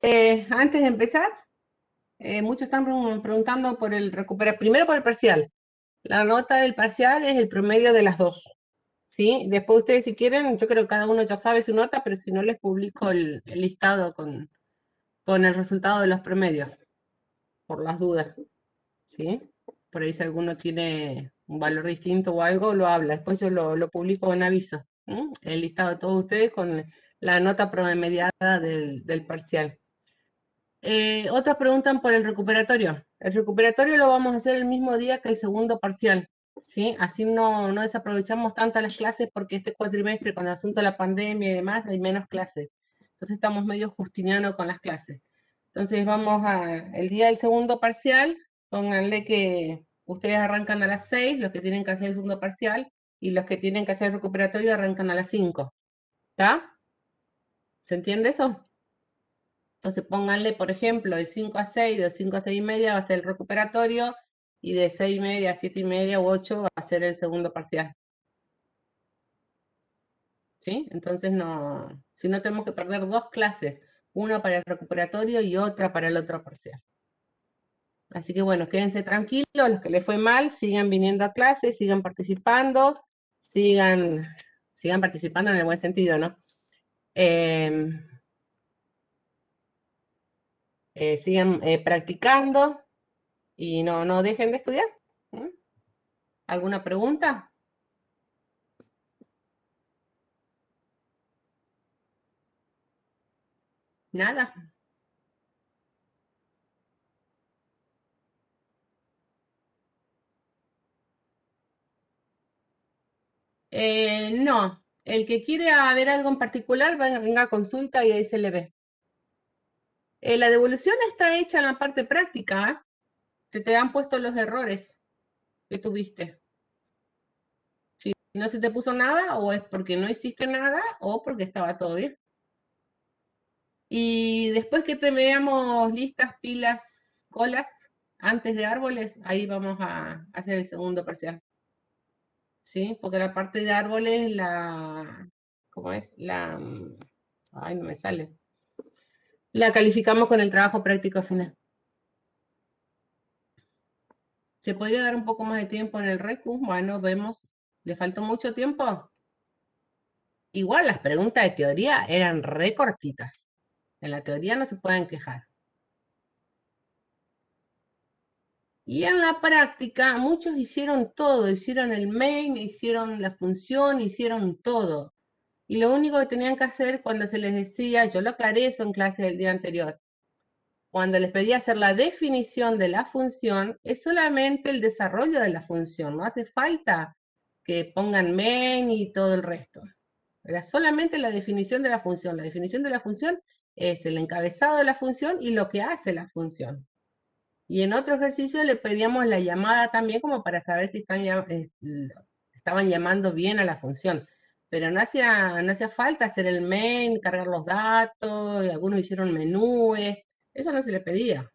Antes de empezar, muchos están preguntando por el recuperar, primero por el parcial. La nota del parcial es el promedio de las dos, ¿sí? Después ustedes si quieren, yo creo que cada uno ya sabe su nota, pero si no les publico el listado con el resultado de los promedios, por las dudas, ¿sí? Por ahí si alguno tiene un valor distinto o algo, lo habla. Después yo lo publico en aviso, ¿sí? El listado de todos ustedes con la nota promediada del parcial. Otras preguntan por el recuperatorio. El recuperatorio lo vamos a hacer el mismo día que el segundo parcial, ¿sí? Así no desaprovechamos tanto las clases porque este cuatrimestre con el asunto de la pandemia y demás hay menos clases. Entonces estamos medio justiniano con las clases. Entonces el día del segundo parcial, pónganle que ustedes arrancan a las 6, los que tienen que hacer el segundo parcial, y los que tienen que hacer el recuperatorio arrancan a las 5. ¿Está? ¿Se entiende eso? Entonces pónganle, por ejemplo, de 5 a 6, de 5 a 6 y media va a ser el recuperatorio, y de 6 y media a 7 y media u 8 va a ser el segundo parcial. ¿Sí? Entonces si no tenemos que perder dos clases, una para el recuperatorio y otra para el otro parcial. Así que bueno, quédense tranquilos, los que les fue mal, sigan viniendo a clase, sigan, sigan participando en el buen sentido, ¿no? Eh, Sigan practicando y no dejen de estudiar. ¿Mm? ¿Alguna pregunta? Nada. No. El que quiere ver algo en particular, venga a consulta y ahí se le ve. La devolución está hecha en la parte práctica, ¿eh? Se te han puesto los errores que tuviste. Si no se te puso nada, o es porque no hiciste nada, o porque estaba todo bien. Y después que te veamos listas, pilas, colas, antes de árboles, ahí vamos a hacer el segundo parcial. ¿Sí? Porque la parte de árboles, ¿cómo es? Ay, no me sale. La calificamos con el trabajo práctico final. ¿Se podría dar un poco más de tiempo en el recu? Bueno, vemos. ¿Le faltó mucho tiempo? Igual las preguntas de teoría eran re cortitas. En la teoría no se pueden quejar. Y en la práctica muchos hicieron todo, hicieron el main, hicieron la función, hicieron todo. Y lo único que tenían que hacer cuando se les decía, yo lo aclaré eso en clase del día anterior, cuando les pedía hacer la definición de la función, es solamente el desarrollo de la función, no hace falta que pongan main y todo el resto. Era solamente la definición de la función. La definición de la función es el encabezado de la función y lo que hace la función. Y en otro ejercicio le pedíamos la llamada también como para saber si estaban llamando bien a la función. Pero no hacía falta hacer el main, cargar los datos, y algunos hicieron menúes, eso no se le pedía.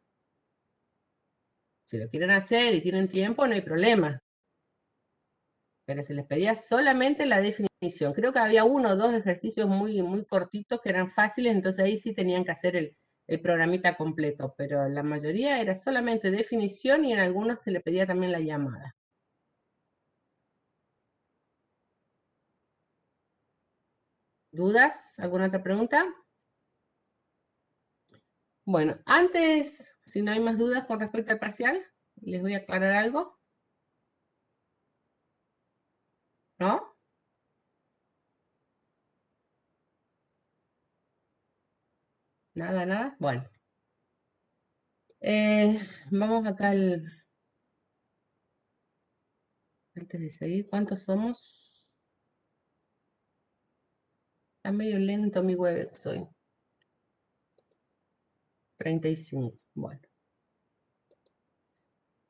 Si lo quieren hacer y tienen tiempo, no hay problema. Pero se les pedía solamente la definición. Creo que había uno o dos ejercicios muy, muy cortitos que eran fáciles, entonces ahí sí tenían que hacer el programita completo, pero la mayoría era solamente definición y en algunos se le pedía también la llamada. ¿Dudas? ¿Alguna otra pregunta? Bueno, antes, si no hay más dudas con respecto al parcial, les voy a aclarar algo, ¿no? Nada, nada. Bueno, vamos acá antes de seguir, ¿cuántos somos? Está medio lento mi web hoy. 35. Bueno,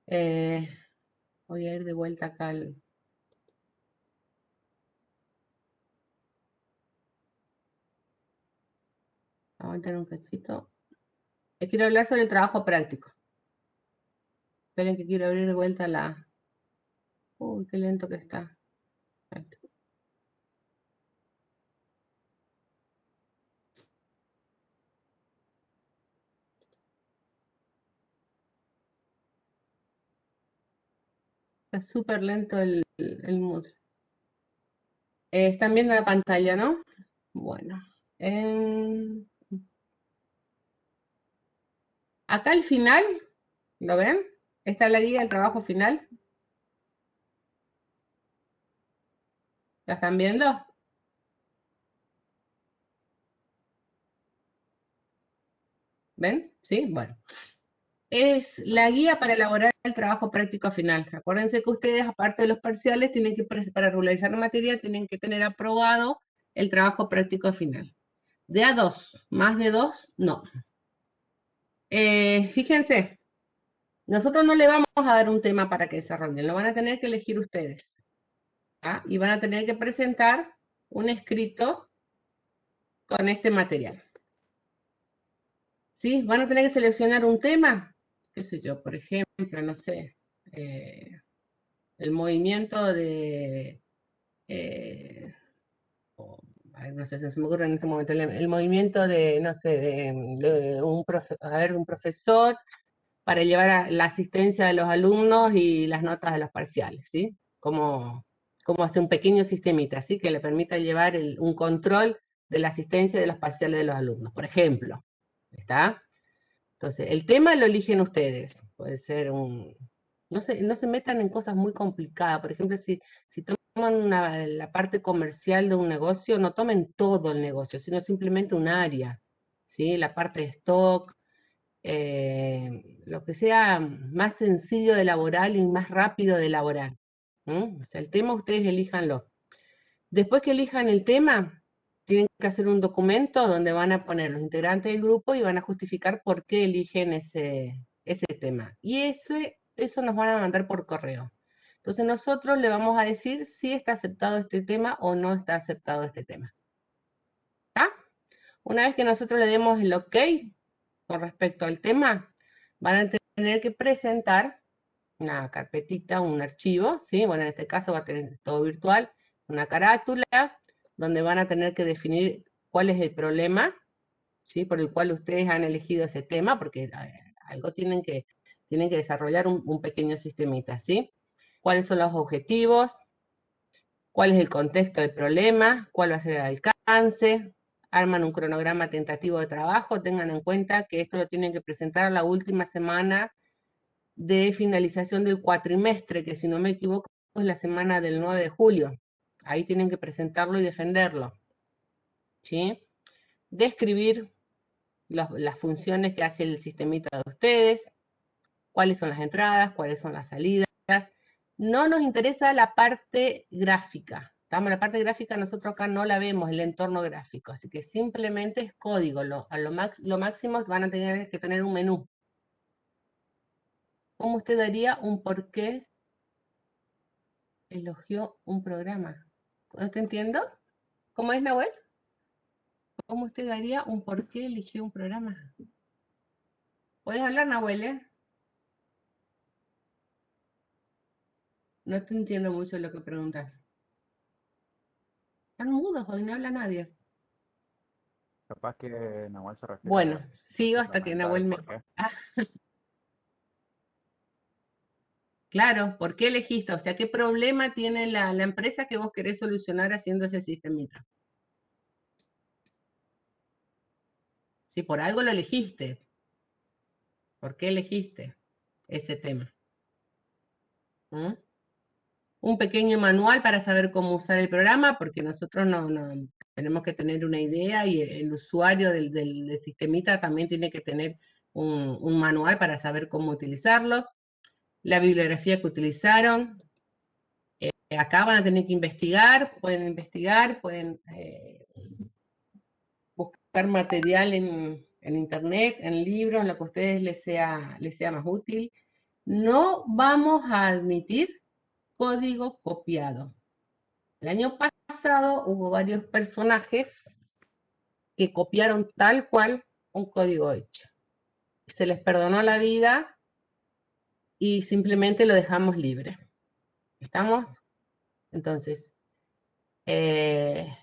eh, voy a ir de vuelta acá aguantar un cachito. Les quiero hablar sobre el trabajo práctico. Esperen que quiero abrir de vuelta la... Uy, qué lento que está. Ahí está. Está súper lento el Moodle. Están viendo la pantalla, ¿no? Bueno. em, Acá al final, ¿lo ven? Está la guía del trabajo final. ¿La están viendo? ¿Ven? ¿Sí? Bueno. Es la guía para elaborar el trabajo práctico final. Acuérdense que ustedes, aparte de los parciales, tienen que, para regularizar la materia, tienen que tener aprobado el trabajo práctico final. De a dos, más de dos, no. Fíjense, nosotros no le vamos a dar un tema para que desarrollen, lo van a tener que elegir ustedes. ¿Ah? Y van a tener que presentar un escrito con este material. ¿Sí? Van a tener que seleccionar un tema, qué sé yo, por ejemplo, no sé, el movimiento de, eh, ay, no sé, se me ocurre en este momento, el movimiento de, no sé, de un profesor para llevar la asistencia de los alumnos y las notas de los parciales, ¿sí? Como hace un pequeño sistemita, ¿sí? Que le permita llevar un control de la asistencia de los parciales de los alumnos, por ejemplo. ¿Está? Entonces, el tema lo eligen ustedes. Puede ser no se metan en cosas muy complicadas. Por ejemplo, si toman la parte comercial de un negocio, no tomen todo el negocio, sino simplemente un área, ¿sí? La parte de stock, lo que sea más sencillo de elaborar y más rápido de elaborar. O sea, el tema ustedes elíjanlo. Después que elijan el tema, tienen que hacer un documento donde van a poner los integrantes del grupo y van a justificar por qué eligen ese tema. Y eso nos van a mandar por correo. Entonces nosotros le vamos a decir si está aceptado este tema o no está aceptado este tema. ¿Está? Una vez que nosotros le demos el OK con respecto al tema, van a tener que presentar una carpetita, un archivo, ¿sí? Bueno, en este caso va a tener todo virtual, una carátula, donde van a tener que definir cuál es el problema, ¿sí? Por el cual ustedes han elegido ese tema, porque algo tienen que desarrollar un pequeño sistemita, ¿sí? ¿Cuáles son los objetivos? ¿Cuál es el contexto del problema? ¿Cuál va a ser el alcance? Arman un cronograma tentativo de trabajo, tengan en cuenta que esto lo tienen que presentar la última semana de finalización del cuatrimestre, que si no me equivoco es la semana del 9 de julio. Ahí tienen que presentarlo y defenderlo. ¿Sí? Describir las funciones que hace el sistemita de ustedes, cuáles son las entradas, cuáles son las salidas. No nos interesa la parte gráfica. ¿Estamos? La parte gráfica nosotros acá no la vemos, el entorno gráfico. Así que simplemente es código. Lo máximo van a tener que tener un menú. ¿Cómo usted daría un por qué elogió un programa? ¿No te entiendo? ¿Cómo es, Nahuel? ¿Cómo usted daría un por qué eligió un programa? ¿Puedes hablar, Nahuel, No te entiendo mucho lo que preguntas. Están mudos hoy, no habla nadie. Capaz que Nahual se refiere Bueno, a sigo hasta que complementar Nahuel el me... porqué. Ah, claro, ¿por qué elegiste? O sea, ¿qué problema tiene la empresa que vos querés solucionar haciendo ese sistemita? Si por algo lo elegiste, ¿por qué elegiste ese tema? ¿Mm? Un pequeño manual para saber cómo usar el programa, porque nosotros no tenemos que tener una idea y el usuario del sistemita también tiene que tener un manual para saber cómo utilizarlo. La bibliografía que utilizaron. Acá van a tener que investigar, pueden buscar material en internet, en libros, en lo que a ustedes les sea más útil. No vamos a admitir código copiado. El año pasado hubo varios personajes que copiaron tal cual un código hecho. Se les perdonó la vida y simplemente lo dejamos libre. ¿Estamos? Entonces, eh,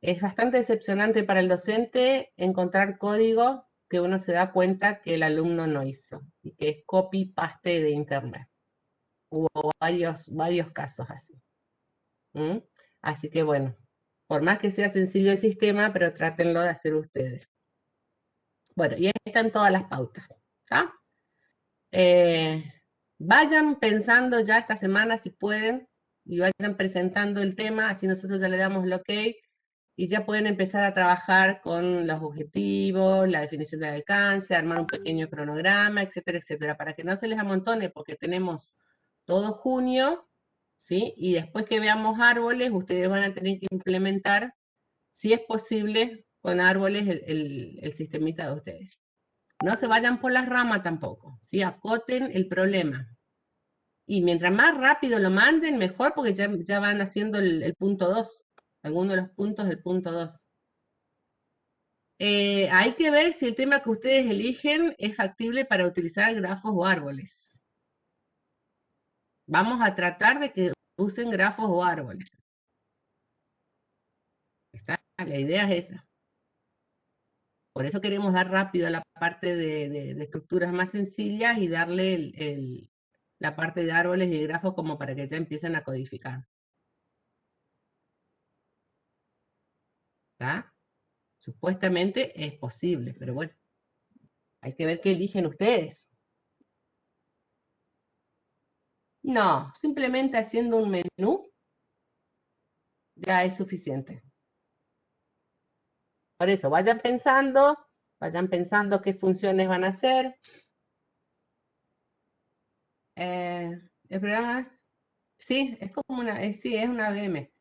es bastante decepcionante para el docente encontrar código que uno se da cuenta que el alumno no hizo y que es copy-paste de internet. hubo varios casos así. ¿Mm? Así que bueno, por más que sea sencillo el sistema, pero trátenlo de hacer ustedes. Bueno, y ahí están todas las pautas. ¿Está? Eh, Vayan pensando ya esta semana si pueden y vayan presentando el tema, así nosotros ya le damos el ok y ya pueden empezar a trabajar con los objetivos, la definición del alcance, armar un pequeño cronograma, etcétera, etcétera, para que no se les amontone porque tenemos todo junio, ¿sí? Y después que veamos árboles, ustedes van a tener que implementar, si es posible, con árboles el sistemita de ustedes. No se vayan por las ramas tampoco, ¿sí? Acoten el problema. Y mientras más rápido lo manden, mejor, porque ya van haciendo el punto 2, algunos de los puntos del punto 2. Hay que ver si el tema que ustedes eligen es factible para utilizar grafos o árboles. Vamos a tratar de que usen grafos o árboles. ¿Está? La idea es esa. Por eso queremos dar rápido la parte de estructuras más sencillas y darle la parte de árboles y grafos como para que ya empiecen a codificar. ¿Está? Supuestamente es posible, pero bueno, hay que ver qué eligen ustedes. No, simplemente haciendo un menú ya es suficiente. Por eso, vayan pensando qué funciones van a hacer. El programa, sí, es como sí, es una VM.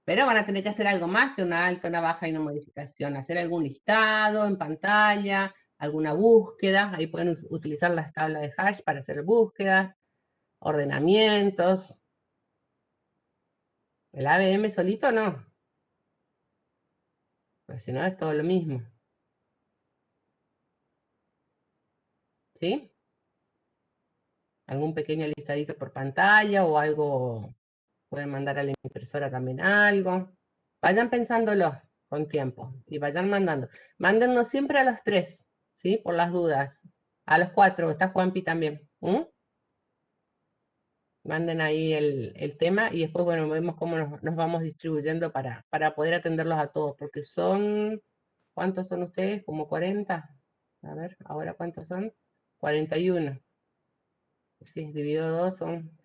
Pero van a tener que hacer algo más que una alta, una baja y una modificación. Hacer algún listado en pantalla, alguna búsqueda. Ahí pueden utilizar las tablas de hash para hacer búsquedas, ordenamientos. El ABM solito no, pues si no es todo lo mismo. ¿Sí? Algún pequeño listadito por pantalla o algo, pueden mandar a la impresora también algo. Vayan pensándolo con tiempo y vayan mandando. Mándennos siempre a los 3, ¿sí? Por las dudas. A los 4, está Juanpi también. Manden ahí el tema y después, bueno, vemos cómo nos vamos distribuyendo para poder atenderlos a todos, porque son, ¿cuántos son ustedes? ¿Como 40? A ver, ahora ¿cuántos son? 41. Sí, dividido 2 son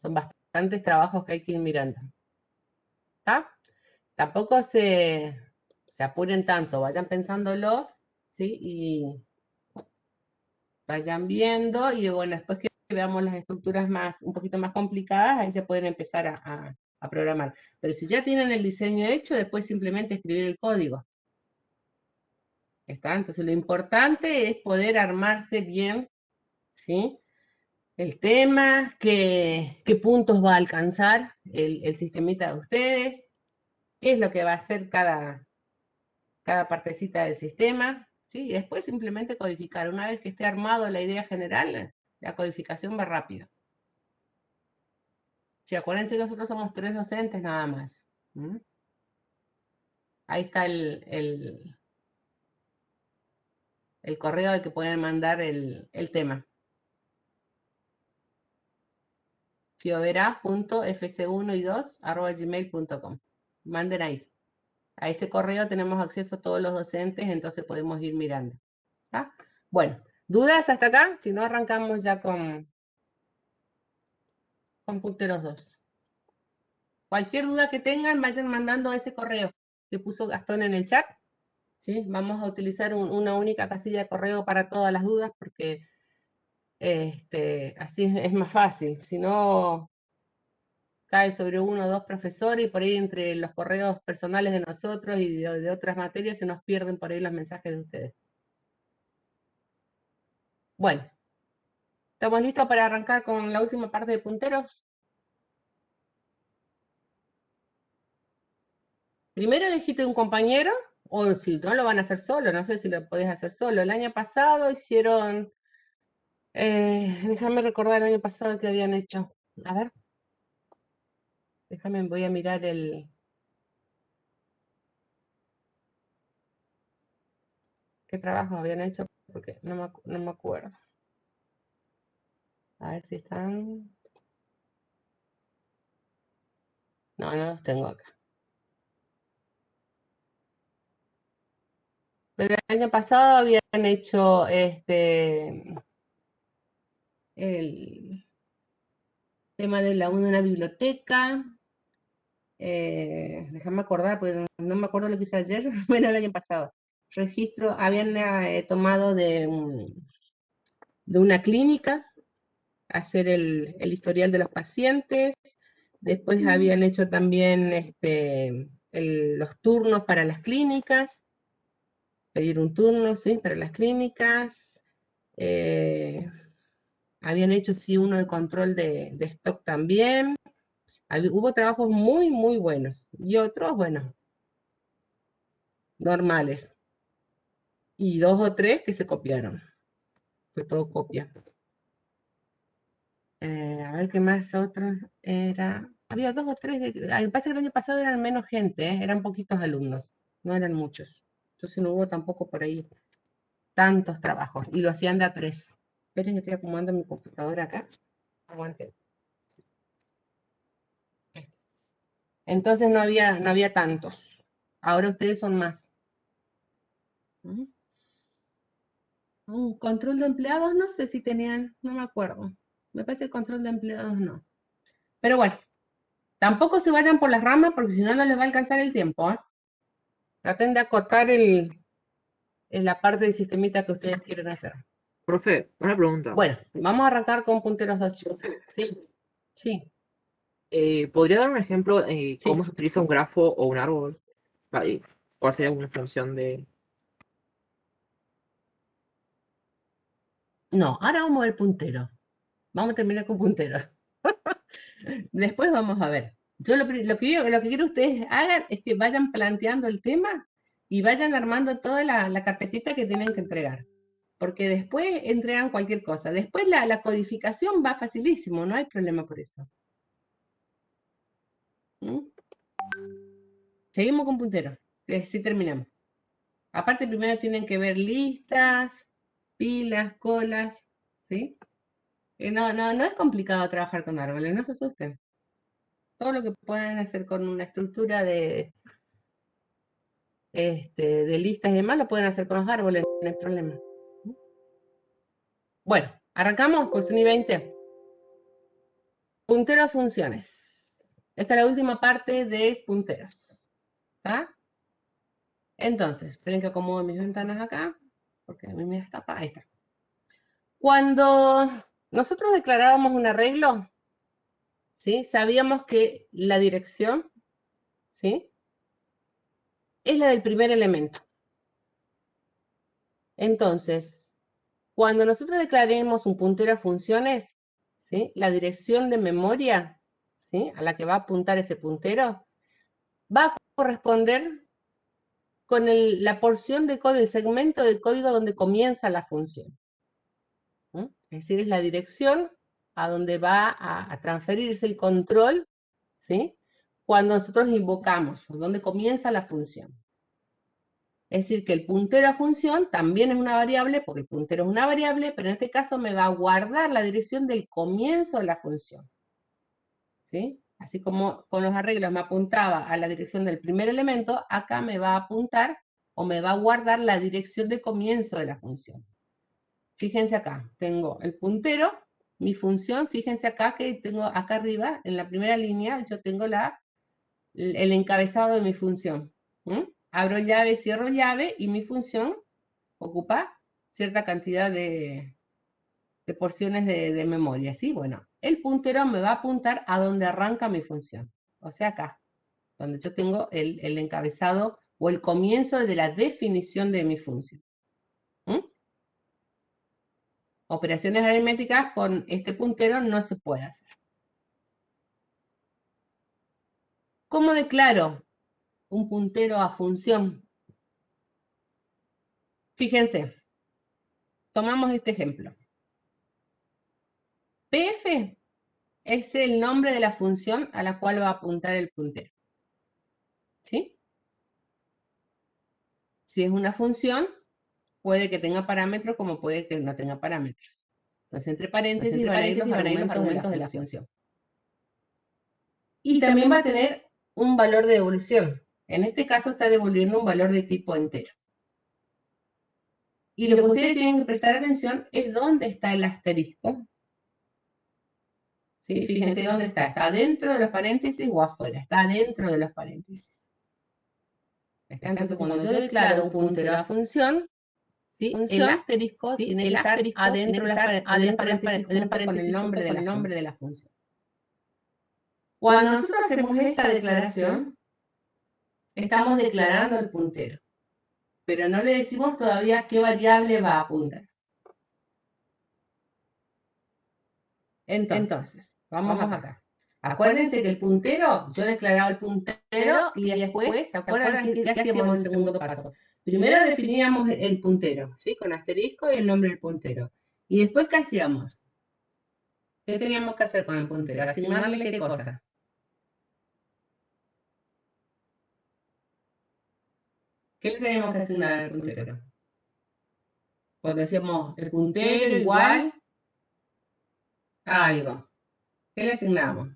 bastantes trabajos que hay que ir mirando. ¿Está? Tampoco se apuren tanto, vayan pensándolo, ¿sí? Y vayan viendo y bueno, después que veamos las estructuras un poquito más complicadas, ahí se pueden empezar a programar. Pero si ya tienen el diseño hecho, después simplemente escribir el código. ¿Está? Entonces lo importante es poder armarse bien, ¿sí? El tema, qué puntos va a alcanzar el sistemita de ustedes, qué es lo que va a hacer cada partecita del sistema, ¿sí? Y después simplemente codificar. Una vez que esté armado la idea general, la codificación va rápido. Sí, acuérdense que nosotros somos 3 docentes nada más. ¿Mm? Ahí está el correo al que pueden mandar el tema. fiovera.fc1 y 2@gmail.com. Manden ahí. A ese correo tenemos acceso a todos los docentes, entonces podemos ir mirando. ¿Está? Bueno, ¿dudas hasta acá? Si no, arrancamos ya con punteros 2. Cualquier duda que tengan, vayan mandando a ese correo que puso Gastón en el chat. ¿Sí? Vamos a utilizar una única casilla de correo para todas las dudas porque así es más fácil. Si no, cae sobre uno o dos profesores y por ahí entre los correos personales de nosotros y de otras materias se nos pierden por ahí los mensajes de ustedes. Bueno, ¿estamos listos para arrancar con la última parte de punteros? Primero elegiste un compañero, o si no lo van a hacer solo, no sé si lo podés hacer solo. El año pasado hicieron, déjame recordar el año pasado que habían hecho. A ver, voy a mirar qué trabajo habían hecho, porque no me acuerdo. A ver si están. No, no los tengo acá. Pero el año pasado habían hecho el tema de una biblioteca. Déjame acordar, porque no me acuerdo lo que hice ayer, bueno, el año pasado. Registro, habían tomado de una clínica, hacer el historial de los pacientes. Después habían hecho también los turnos para las clínicas, pedir un turno, sí, para las clínicas. Eh, Habían hecho, sí, uno de control de stock también. Hubo trabajos muy, muy buenos. Y otros, bueno, normales. Y dos o tres que se copiaron. Fue todo copia. A ver qué más otros era. Había dos o tres. Me parece que el año pasado eran menos gente, eran poquitos alumnos, no eran muchos. Entonces no hubo tampoco por ahí tantos trabajos. Y lo hacían de a tres. Esperen que estoy acomodando mi computadora acá. Aguante. Entonces no había tantos. Ahora ustedes son más. ¿Mm? Control de empleados, no sé si tenían, no me acuerdo. Me parece que control de empleados no. Pero bueno, tampoco se vayan por las ramas porque si no, no les va a alcanzar el tiempo, ¿eh? Traten de acotar en la parte del sistemita que ustedes quieren hacer. Profe, una pregunta. Bueno, vamos a arrancar con punteros 2. Sí, sí, ¿Podría dar un ejemplo de sí. cómo se utiliza un grafo o un árbol? Ahí, ¿cuál sería una función de...? No, ahora vamos a ver puntero. Vamos a terminar con puntero. Después vamos a ver. Yo lo que quiero que ustedes hagan es que vayan planteando el tema y vayan armando toda la carpetita que tienen que entregar. Porque después entregan cualquier cosa. Después la codificación va facilísimo, no hay problema por eso. ¿Mm? Seguimos con punteros, que así terminamos. Aparte, primero tienen que ver listas, pilas, colas, ¿sí? No es complicado trabajar con árboles, no se asusten. Todo lo que puedan hacer con una estructura de listas y demás lo pueden hacer con los árboles, no hay problema. Bueno, arrancamos, cuestión y 20. Puntero a funciones. Esta es la última parte de punteros. ¿Está? Entonces, esperen que acomodo mis ventanas acá, porque a mí me destapa. Ahí está. Cuando nosotros declarábamos un arreglo, ¿sí? Sabíamos que la dirección, ¿sí? Es la del primer elemento. Entonces, cuando nosotros declaremos un puntero a funciones, ¿sí? La dirección de memoria, ¿sí? A la que va a apuntar ese puntero, va a corresponder con la porción de código, el segmento de código donde comienza la función. ¿Mm? Es decir, es la dirección a donde va a transferirse el control, ¿sí? Cuando nosotros invocamos, donde comienza la función. Es decir, que el puntero a función también es una variable, porque el puntero es una variable, pero en este caso me va a guardar la dirección del comienzo de la función. ¿Sí? Así como con los arreglos me apuntaba a la dirección del primer elemento, acá me va a apuntar o me va a guardar la dirección de comienzo de la función. Fíjense acá, tengo el puntero, mi función, fíjense acá que tengo acá arriba, en la primera línea, yo tengo el encabezado de mi función. ¿Mm? Abro llave, cierro llave y mi función ocupa cierta cantidad de porciones de memoria, ¿sí? Bueno, el puntero me va a apuntar a donde arranca mi función, o sea acá, donde yo tengo el encabezado o el comienzo de la definición de mi función. ¿Mm? Operaciones aritméticas con este puntero no se puede hacer. ¿Cómo declaro un puntero a función? Fíjense, tomamos este ejemplo. PF es el nombre de la función a la cual va a apuntar el puntero. ¿Sí? Si es una función, puede que tenga parámetros como puede que no tenga parámetros. Entonces, entre paréntesis van a ir los argumentos de la función. Y también va a tener un valor de devolución. En este caso está devolviendo un valor de tipo entero. Y lo que ustedes tienen que prestar atención es dónde está el asterisco. ¿Sí? Fíjense dónde está. ¿Está dentro de los paréntesis o afuera? Está dentro de los paréntesis. Entonces, cuando yo declaro un puntero a función, ¿sí? El asterisco tiene que estar adentro de los paréntesis junto con el nombre de la función. Cuando nosotros hacemos esta declaración, estamos declarando el puntero, pero no le decimos todavía qué variable va a apuntar. Entonces, vamos acá. Acuérdense que el puntero, yo declaraba el puntero y después, ¿se acuerdan qué hacíamos en el segundo paso? Primero definíamos el puntero, ¿sí? Con asterisco y el nombre del puntero. Y después, ¿qué hacíamos? ¿Qué teníamos que hacer con el puntero? Asignarle qué cosa. ¿Qué le teníamos que asignar al puntero? Cuando decíamos el puntero igual a algo, ¿qué le asignamos?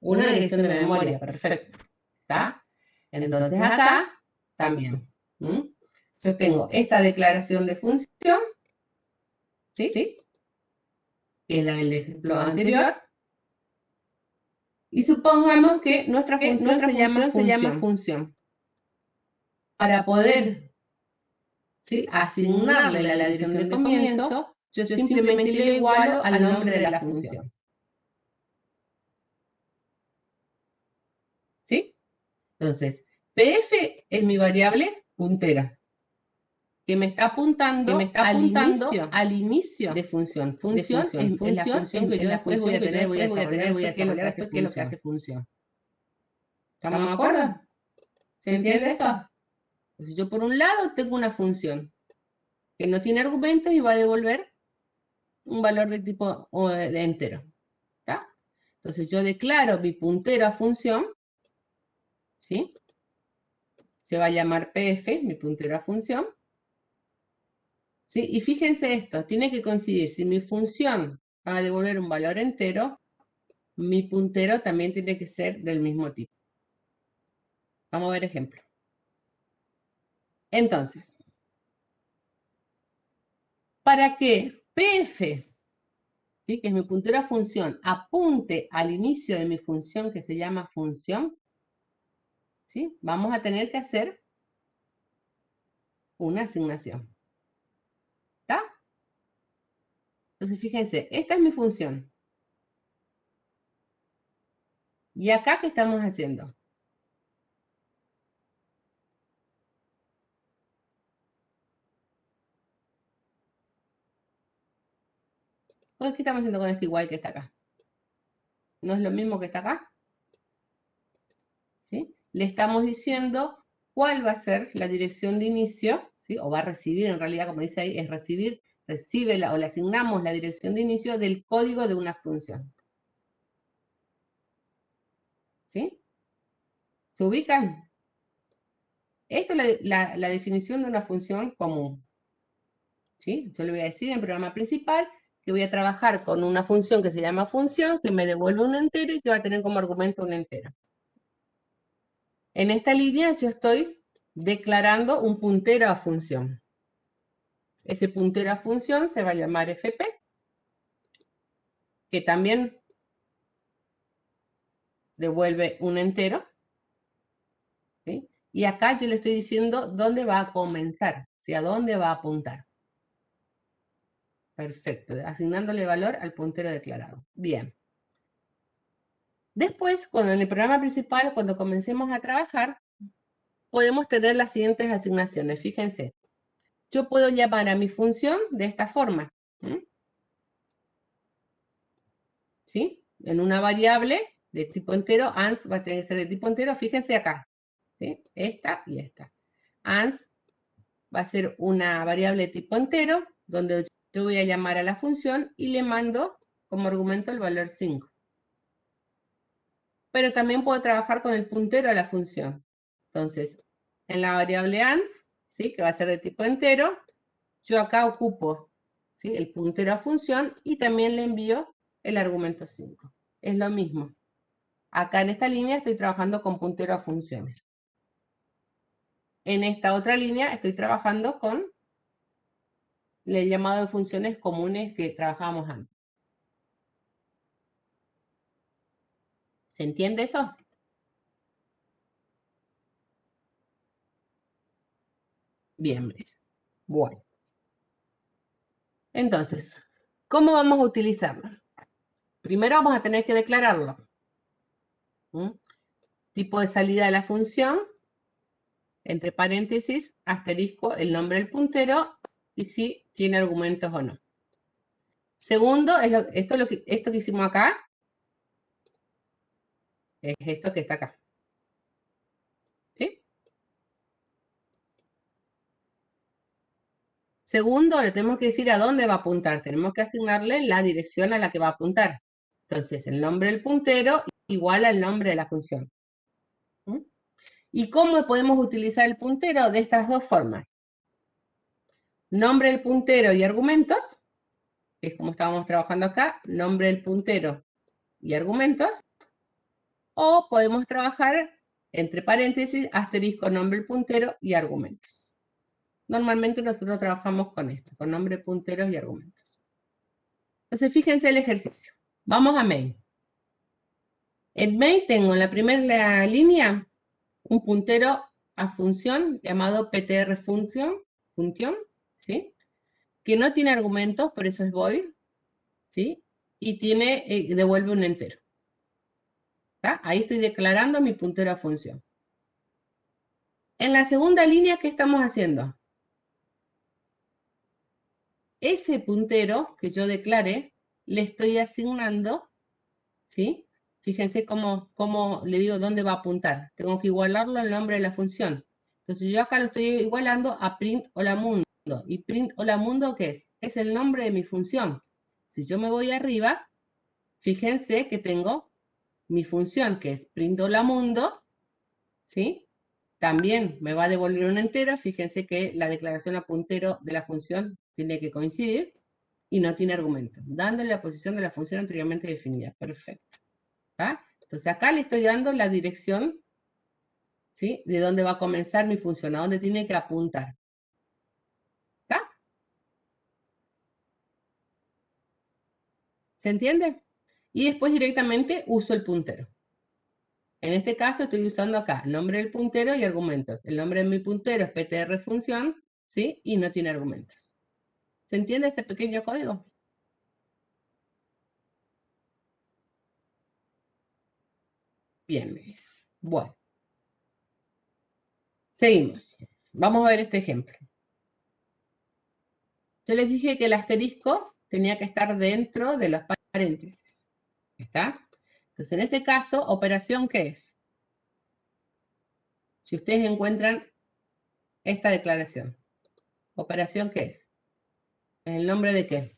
Una dirección de memoria, perfecto. ¿Está? Entonces acá también. Yo tengo esta declaración de función, ¿sí? Que es la del ejemplo anterior. Y supongamos que nuestra función se llama función. Para poder, ¿sí?, asignarle la dirección de comienzo, yo simplemente le igualo al nombre de la función. ¿Sí? Entonces, PF es mi variable puntera, que me está apuntando al inicio de función. Función es la función que yo después voy a tener, voy a desarrollar qué es lo que hace función. ¿Estamos de acuerdo? ¿Se entiende esto? Entonces yo por un lado tengo una función que no tiene argumentos y va a devolver un valor de tipo de entero. ¿Está? Entonces yo declaro mi puntero a función, ¿sí? Se va a llamar PF, mi puntero a función. ¿Sí? Y fíjense esto, tiene que coincidir, si mi función va a devolver un valor entero, mi puntero también tiene que ser del mismo tipo. Vamos a ver ejemplo. Entonces, para que PF, ¿sí?, que es mi puntero a función, apunte al inicio de mi función que se llama función, ¿sí?, vamos a tener que hacer una asignación. ¿Está? Entonces, fíjense, esta es mi función. ¿Y acá qué estamos haciendo? ¿Qué estamos haciendo con este igual que está acá? ¿No es lo mismo que está acá? ¿Sí? Le estamos diciendo cuál va a ser la dirección de inicio, ¿sí?, o va a recibir, en realidad, como dice ahí, es recibir, o le asignamos la dirección de inicio del código de una función. ¿Sí? ¿Se ubican? Esto es la definición de una función común. ¿Sí? Yo le voy a decir en el programa principal que voy a trabajar con una función que se llama función, que me devuelve un entero y que va a tener como argumento un entero. En esta línea yo estoy declarando un puntero a función. Ese puntero a función se va a llamar FP, que también devuelve un entero, ¿sí? Y acá yo le estoy diciendo dónde va a comenzar, ¿sí?, a dónde va a apuntar. Perfecto, asignándole valor al puntero declarado. Bien. Después, cuando en el programa principal, cuando comencemos a trabajar, podemos tener las siguientes asignaciones. Fíjense, yo puedo llamar a mi función de esta forma. ¿Sí? En una variable de tipo entero, ans va a tener que ser de tipo entero, fíjense acá. ¿Sí? Esta y esta. Ans va a ser una variable de tipo entero, donde yo voy a llamar a la función y le mando como argumento el valor 5. Pero también puedo trabajar con el puntero a la función. Entonces, en la variable ans, ¿sí?, que va a ser de tipo entero, yo acá ocupo, ¿sí?, el puntero a función y también le envío el argumento 5. Es lo mismo. Acá en esta línea estoy trabajando con puntero a funciones. En esta otra línea estoy trabajando con el llamado de funciones comunes que trabajábamos antes. ¿Se entiende eso? Bien, bueno. Entonces, ¿cómo vamos a utilizarlo? Primero vamos a tener que declararlo. Tipo de salida de la función, entre paréntesis, asterisco, el nombre del puntero y si tiene argumentos o no. Segundo, esto que hicimos acá, es esto que está acá. ¿Sí? Segundo, le tenemos que decir a dónde va a apuntar. Tenemos que asignarle la dirección a la que va a apuntar. Entonces, el nombre del puntero igual al nombre de la función. ¿Y cómo podemos utilizar el puntero? De estas dos formas. Nombre del puntero y argumentos, que es como estábamos trabajando acá, nombre del puntero y argumentos. O podemos trabajar entre paréntesis, asterisco, nombre del puntero y argumentos. Normalmente nosotros trabajamos con esto, con nombre, punteros y argumentos. Entonces, fíjense el ejercicio. Vamos a main. En main tengo en la primera línea un puntero a función llamado ptrfunction, ¿sí? Que no tiene argumentos, por eso es void, ¿sí? Y devuelve un entero. ¿Está? Ahí estoy declarando mi puntero a función. En la segunda línea, ¿qué estamos haciendo? Ese puntero que yo declaré, le estoy asignando, ¿sí? Fíjense cómo le digo dónde va a apuntar. Tengo que igualarlo al nombre de la función. Entonces yo acá lo estoy igualando a print hola mundo. ¿Y print hola mundo qué es? Es el nombre de mi función. Si yo me voy arriba, fíjense que tengo mi función que es print hola mundo, ¿sí? También me va a devolver un entero. Fíjense que la declaración a puntero de la función tiene que coincidir y no tiene argumento, dándole la posición de la función anteriormente definida. Perfecto. ¿Está? Entonces acá le estoy dando la dirección, ¿sí? De dónde va a comenzar mi función, a dónde tiene que apuntar. ¿Está? ¿Se entiende? Y después directamente uso el puntero. En este caso estoy usando acá nombre del puntero y argumentos. El nombre de mi puntero es ptr función, ¿sí? Y no tiene argumentos. ¿Se entiende este pequeño código? Bien, bueno. Seguimos. Vamos a ver este ejemplo. Yo les dije que el asterisco tenía que estar dentro de los paréntesis. ¿Está? Entonces, en este caso, ¿operación qué es? Si ustedes encuentran esta declaración, ¿operación qué es? ¿El nombre de qué?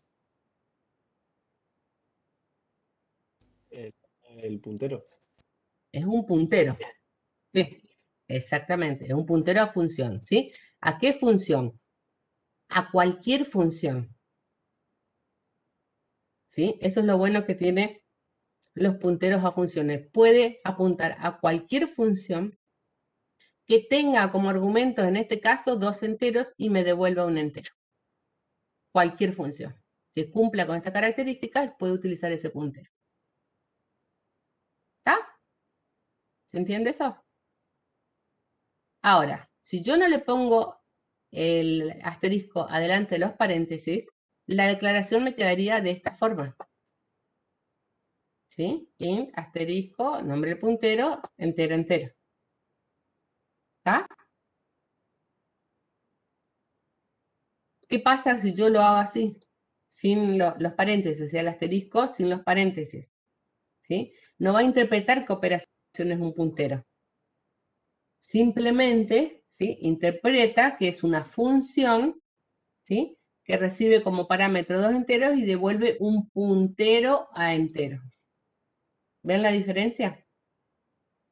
El puntero. Es un puntero. Sí, exactamente. Es un puntero a función, ¿sí? ¿A qué función? A cualquier función. ¿Sí? Eso es lo bueno que tiene los punteros a funciones. Puede apuntar a cualquier función que tenga como argumento, en este caso, dos enteros y me devuelva un entero. Cualquier función que cumpla con esta característica puede utilizar ese puntero. ¿Está? ¿Se entiende eso? Ahora, si yo no le pongo el asterisco adelante de los paréntesis, la declaración me quedaría de esta forma. ¿Sí? Int, asterisco, nombre del puntero, entero, entero. ¿Está? ¿Qué pasa si yo lo hago así? Sin los paréntesis, o sea, el asterisco sin los paréntesis. ¿Sí? No va a interpretar que operación es un puntero. Simplemente, ¿sí? Interpreta que es una función, ¿sí? Que recibe como parámetro dos enteros y devuelve un puntero a entero. ¿Ven la diferencia?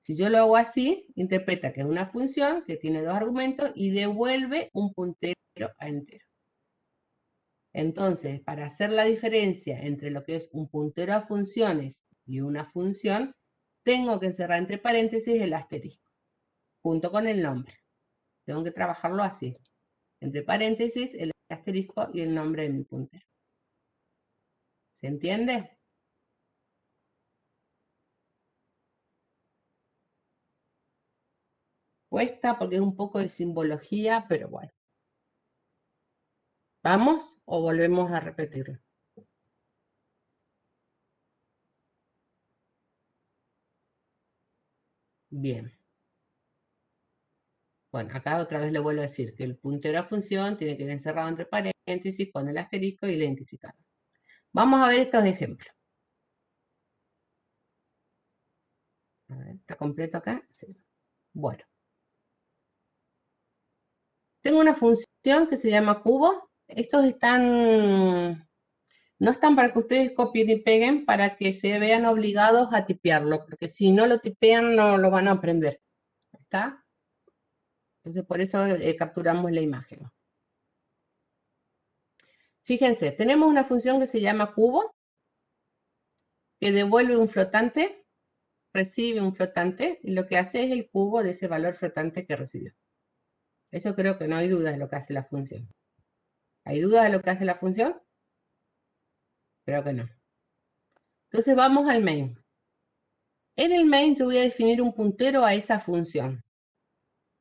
Si yo lo hago así, interpreta que es una función que tiene dos argumentos y devuelve un puntero a entero. Entonces, para hacer la diferencia entre lo que es un puntero a funciones y una función, tengo que encerrar entre paréntesis el asterisco, junto con el nombre. Tengo que trabajarlo así. Entre paréntesis, el asterisco y el nombre de mi puntero. ¿Se entiende? Cuesta porque es un poco de simbología, pero bueno. ¿Vamos o volvemos a repetirlo? Bien. Bueno, acá otra vez le vuelvo a decir que el puntero a función tiene que ir encerrado entre paréntesis con el asterisco y identificado. Vamos a ver estos ejemplos. A ver, ¿está completo acá? Sí. Bueno. Tengo una función que se llama cubo. Estos no están para que ustedes copien y peguen para que se vean obligados a tipearlo, porque si no lo tipean no lo van a aprender. ¿Está? Entonces por eso capturamos la imagen. Fíjense, tenemos una función que se llama cubo, que devuelve un flotante, recibe un flotante, y lo que hace es el cubo de ese valor flotante que recibió. Eso creo que no hay duda de lo que hace la función. ¿Hay duda de lo que hace la función? Creo que no. Entonces vamos al main. En el main yo voy a definir un puntero a esa función.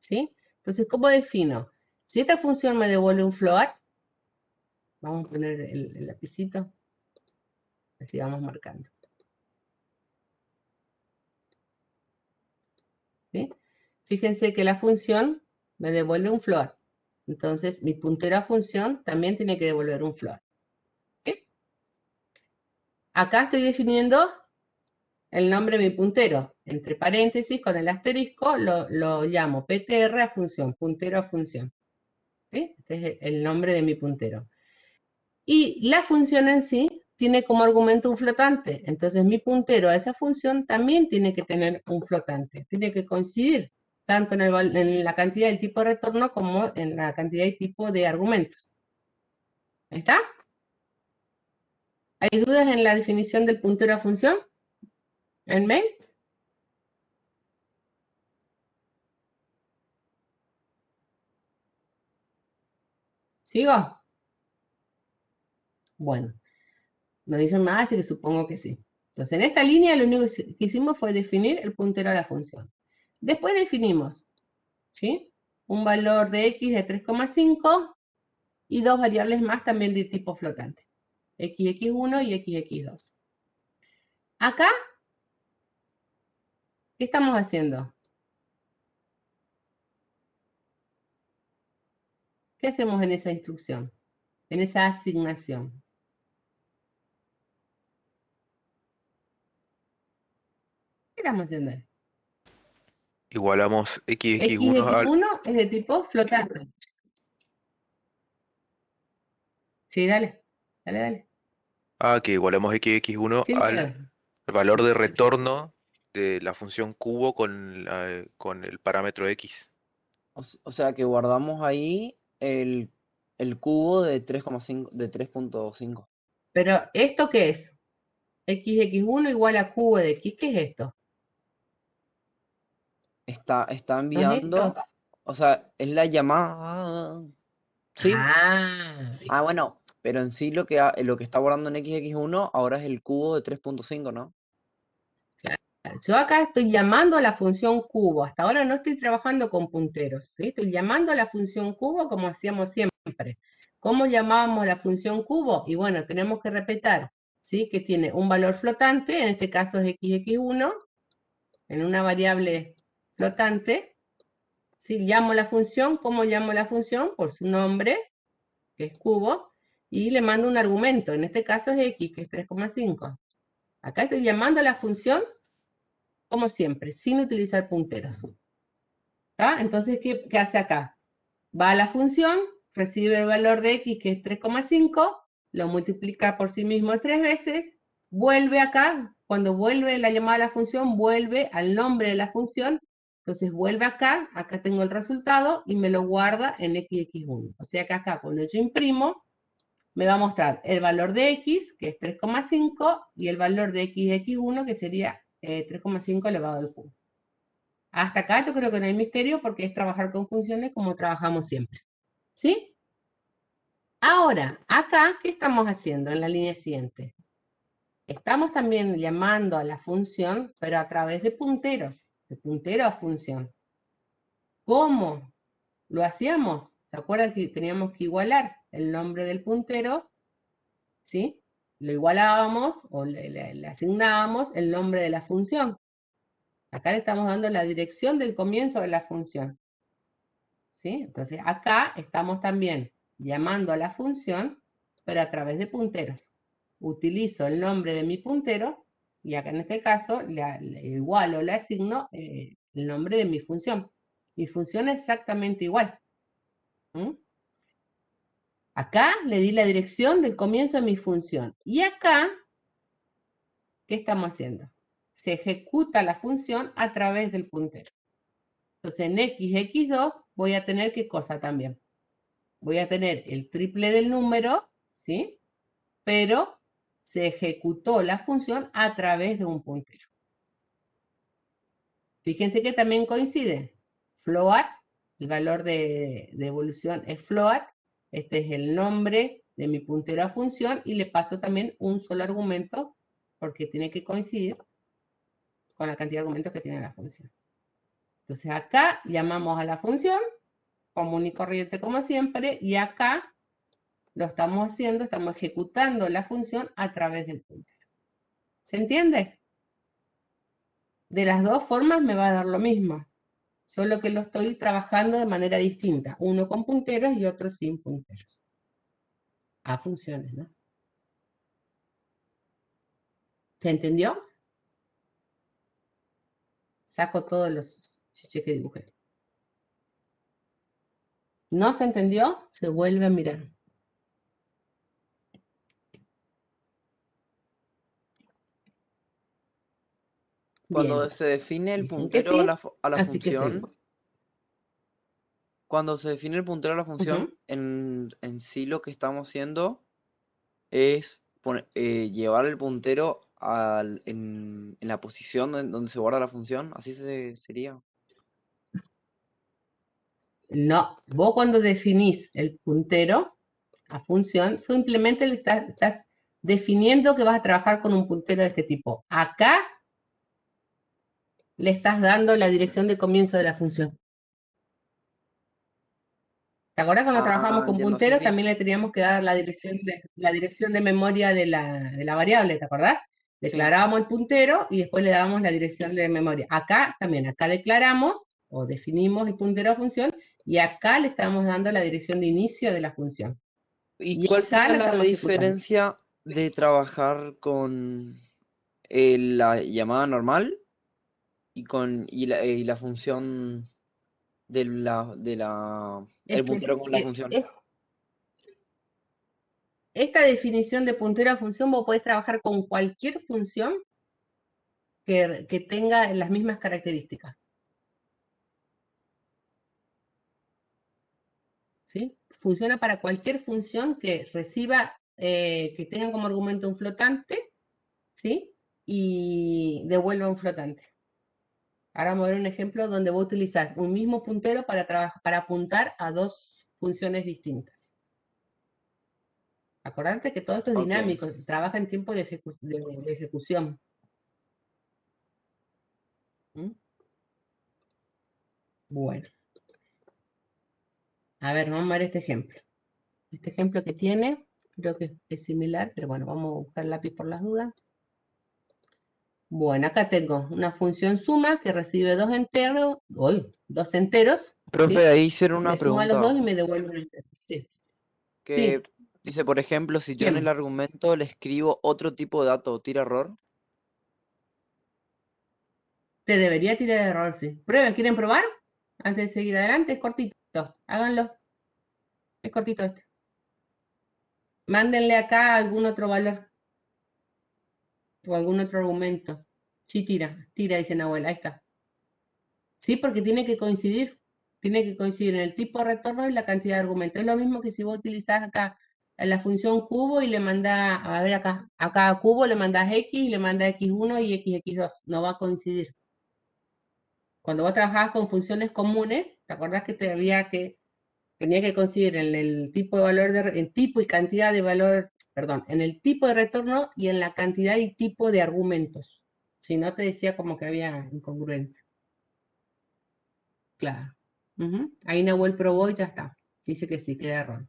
¿Sí? Entonces, ¿cómo defino? Si esta función me devuelve un float, vamos a poner el lapicito, así vamos marcando. ¿Sí? Fíjense que la función me devuelve un float. Entonces, mi puntero a función también tiene que devolver un float. ¿Sí? Acá estoy definiendo el nombre de mi puntero. Entre paréntesis, con el asterisco, lo llamo PTR a función, puntero a función. ¿Sí? Este es el nombre de mi puntero. Y la función en sí tiene como argumento un flotante. Entonces mi puntero a esa función también tiene que tener un flotante. Tiene que coincidir tanto en la cantidad del tipo de retorno como en la cantidad y tipo de argumentos. ¿Está? ¿Hay dudas en la definición del puntero a función? ¿En main? ¿Sigo? Bueno, no dicen nada, así que supongo que sí. Entonces, en esta línea lo único que hicimos fue definir el puntero a la función. Después definimos, ¿sí? Un valor de x de 3,5 y dos variables más también de tipo flotante, xx1 y xx2. Acá, ¿qué estamos haciendo? ¿Qué hacemos en esa instrucción? En esa asignación. ¿Qué estamos haciendo? Igualamos xx1 al... xx1 es de tipo flotante. Sí, dale. Dale, dale. Ah, que igualamos xx1 Sin al miedo. valor de retorno de la función cubo con el parámetro x. O sea que guardamos ahí el cubo de 3,5, de 3,5. Pero, ¿esto qué es? xx1 igual a cubo de x. ¿Qué es esto? Está ¿No es enviando, esto? o sea, es la llamada. ¿Sí? Ah, Bueno, pero en sí lo que está guardando en xx1 ahora es el cubo de 3,5, ¿no? yo acá estoy llamando a la función cubo. Hasta ahora no estoy trabajando con punteros, ¿sí? Estoy llamando a la función cubo como hacíamos siempre. ¿Cómo llamábamos la función cubo? Y bueno, tenemos que respetar, ¿sí? Que tiene un valor flotante, en este caso es xx1, en una variable flotante. ¿Sí? Llamo la función, ¿cómo llamo la función? Por su nombre, que es cubo, y le mando un argumento. En este caso es x, que es 3,5. Acá estoy llamando a la función como siempre, sin utilizar punteros. ¿Está? Entonces, ¿qué hace acá? Va a la función, recibe el valor de x, que es 3,5, lo multiplica por sí mismo 3 veces, vuelve acá, cuando vuelve la llamada a la función, vuelve al nombre de la función, entonces vuelve acá tengo el resultado y me lo guarda en xx1. O sea que acá, cuando yo imprimo, me va a mostrar el valor de x, que es 3,5, y el valor de xx1, que sería 3,5 elevado al cubo. Hasta acá yo creo que no hay misterio porque es trabajar con funciones como trabajamos siempre. ¿Sí? Ahora, acá, ¿qué estamos haciendo en la línea siguiente? Estamos también llamando a la función, pero a través de punteros, de puntero a función. ¿Cómo lo hacíamos? ¿Se acuerdan que teníamos que igualar el nombre del puntero? ¿Sí? Lo igualábamos o le asignábamos el nombre de la función. Acá le estamos dando la dirección del comienzo de la función. ¿Sí? Entonces acá estamos también llamando a la función, pero a través de punteros. Utilizo el nombre de mi puntero y acá en este caso le igualo, le asigno el nombre de mi función. Mi función es exactamente igual. ¿Mm? Acá le di la dirección del comienzo de mi función. Y acá, ¿qué estamos haciendo? Se ejecuta la función a través del puntero. Entonces en x2 voy a tener ¿qué cosa también? Voy a tener el triple del número, ¿sí? Pero se ejecutó la función a través de un puntero. Fíjense que también coincide. Float, el valor de evolución es float. Este es el nombre de mi puntero a función y le paso también un solo argumento porque tiene que coincidir con la cantidad de argumentos que tiene la función. Entonces acá llamamos a la función común y corriente como siempre y acá lo estamos haciendo, estamos ejecutando la función a través del puntero. ¿Se entiende? De las dos formas me va a dar lo mismo, solo que lo estoy trabajando de manera distinta, uno con punteros y otro sin punteros. A funciones, ¿no? ¿Se entendió? Saco todos los chiches que dibujé. ¿No se entendió? Se vuelve a mirar. Cuando Bien. se define el Dicen que puntero a sí, a la así que función, seguimos. cuando se define el puntero a la función, Ujú. en sí lo que estamos haciendo es llevar el puntero en la posición donde se guarda la función, así sería. No, vos cuando definís el puntero a función, simplemente le estás definiendo que vas a trabajar con un puntero de este tipo. Acá le estás dando la dirección de comienzo de la función. ¿Te acuerdas cuando trabajamos Ah, con entiendo, sí, punteros? sí. También le teníamos que dar la dirección de memoria de la variable, ¿te acordás? Sí. Declarábamos el puntero y después le dábamos la dirección de memoria. Acá también, acá declaramos o definimos el puntero a función y acá le estamos dando la dirección de inicio de la función. ¿Y Y cuál acá sería la la estamos ejecutando. diferencia de trabajar con la llamada normal y la función el Es que puntero con la función? esta definición de puntero a función vos podés trabajar con cualquier función que tenga las mismas características. ¿Sí? Funciona para cualquier función que reciba, que tenga como argumento un flotante, ¿sí? Y devuelva un flotante. Ahora vamos a ver un ejemplo donde voy a utilizar un mismo puntero para apuntar a dos funciones distintas. Acordate que todo esto es Ok. dinámico, trabaja en tiempo de ejecución. ¿Mm? Bueno, a ver, vamos a ver este ejemplo. Este ejemplo que tiene, creo que es similar, pero bueno, vamos a buscar el lápiz por las dudas. Bueno, acá tengo una función suma que recibe dos enteros, Profe, ¿sí? ahí hicieron una Le suma a los pregunta dos y me devuelve un entero. Sí, que sí, dice, por ejemplo, si yo en el ¿quién? argumento le escribo otro tipo de dato, ¿tira error? Te debería tirar error, sí. Prueben, ¿quieren probar? Antes de seguir adelante, es cortito. Háganlo. Es cortito este. Mándenle acá algún otro valor o algún otro argumento. Sí, tira, dice Nahuel, ahí está. Sí, porque tiene que coincidir en el tipo de retorno y la cantidad de argumentos. Es lo mismo que si vos utilizás acá a la función cubo y le manda, a ver acá, a cada cubo le mandas x y le mandas x1 y x2, no va a coincidir. Cuando vos trabajabas con funciones comunes, ¿te acordás que tenía que coincidir en el tipo de valor en tipo y cantidad de valor, perdón, en el tipo de retorno y en la cantidad y tipo de argumentos? Si no te decía como que había incongruencia. Claro. Ahí Nahuel probó y ya está. Dice que sí, queda error.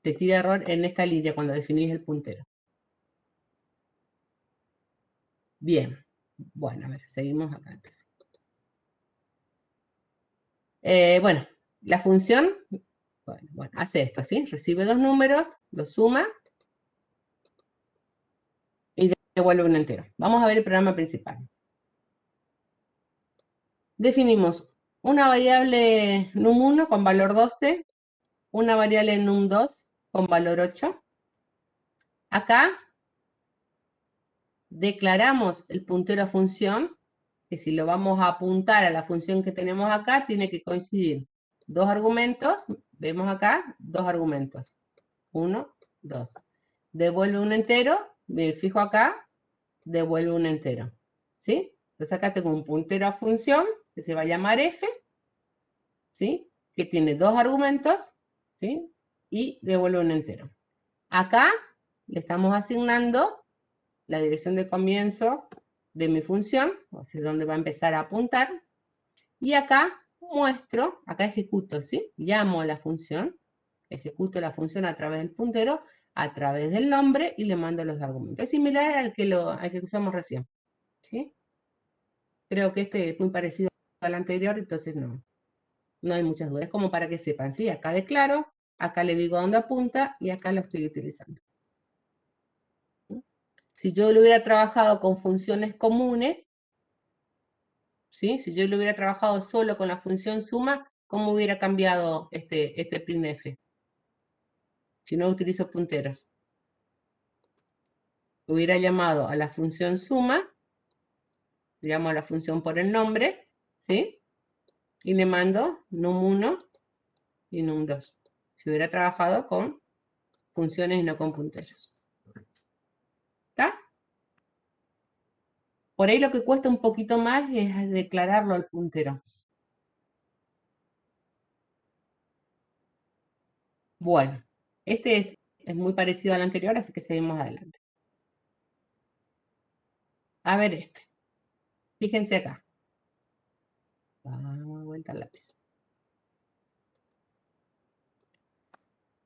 Te tira error en esta línea cuando definís el puntero. Bien. Bueno, a ver, seguimos acá. Bueno, la función, bueno, hace esto, ¿sí? Recibe dos números, los suma y devuelve un entero. Vamos a ver el programa principal. Definimos una variable num1 con valor 12, una variable num2 con valor 8. Acá declaramos el puntero a función, que si lo vamos a apuntar a la función que tenemos acá, tiene que coincidir dos argumentos, vemos acá, dos argumentos, 1, 2. Devuelve un entero, me fijo acá, devuelve un entero, ¿sí? Entonces acá tengo un puntero a función, que se va a llamar f, ¿sí? Que tiene dos argumentos, ¿sí? Y devuelve un entero. Acá le estamos asignando la dirección de comienzo de mi función, o sea, donde va a empezar a apuntar, y acá muestro, acá ejecuto, ¿sí? Llamo a la función, ejecuto la función a través del puntero, a través del nombre, y le mando los argumentos. Es similar al que usamos recién, ¿sí? Creo que este es muy parecido al anterior, entonces no hay muchas dudas. Es como para que sepan, ¿sí? Acá declaro, acá le digo dónde apunta, y acá lo estoy utilizando. Si yo lo hubiera trabajado con funciones comunes, ¿sí? Si yo lo hubiera trabajado solo con la función suma, ¿cómo hubiera cambiado este printf? Si no utilizo punteros. Hubiera llamado a la función suma, llamo a la función por el nombre, ¿sí? Y le mando num1 y num2. Si hubiera trabajado con funciones y no con punteros. ¿Está? Por ahí lo que cuesta un poquito más es declararlo al puntero. Bueno, este es muy parecido al anterior, así que seguimos adelante. A ver este. Fíjense acá. Vamos de vuelta al lápiz.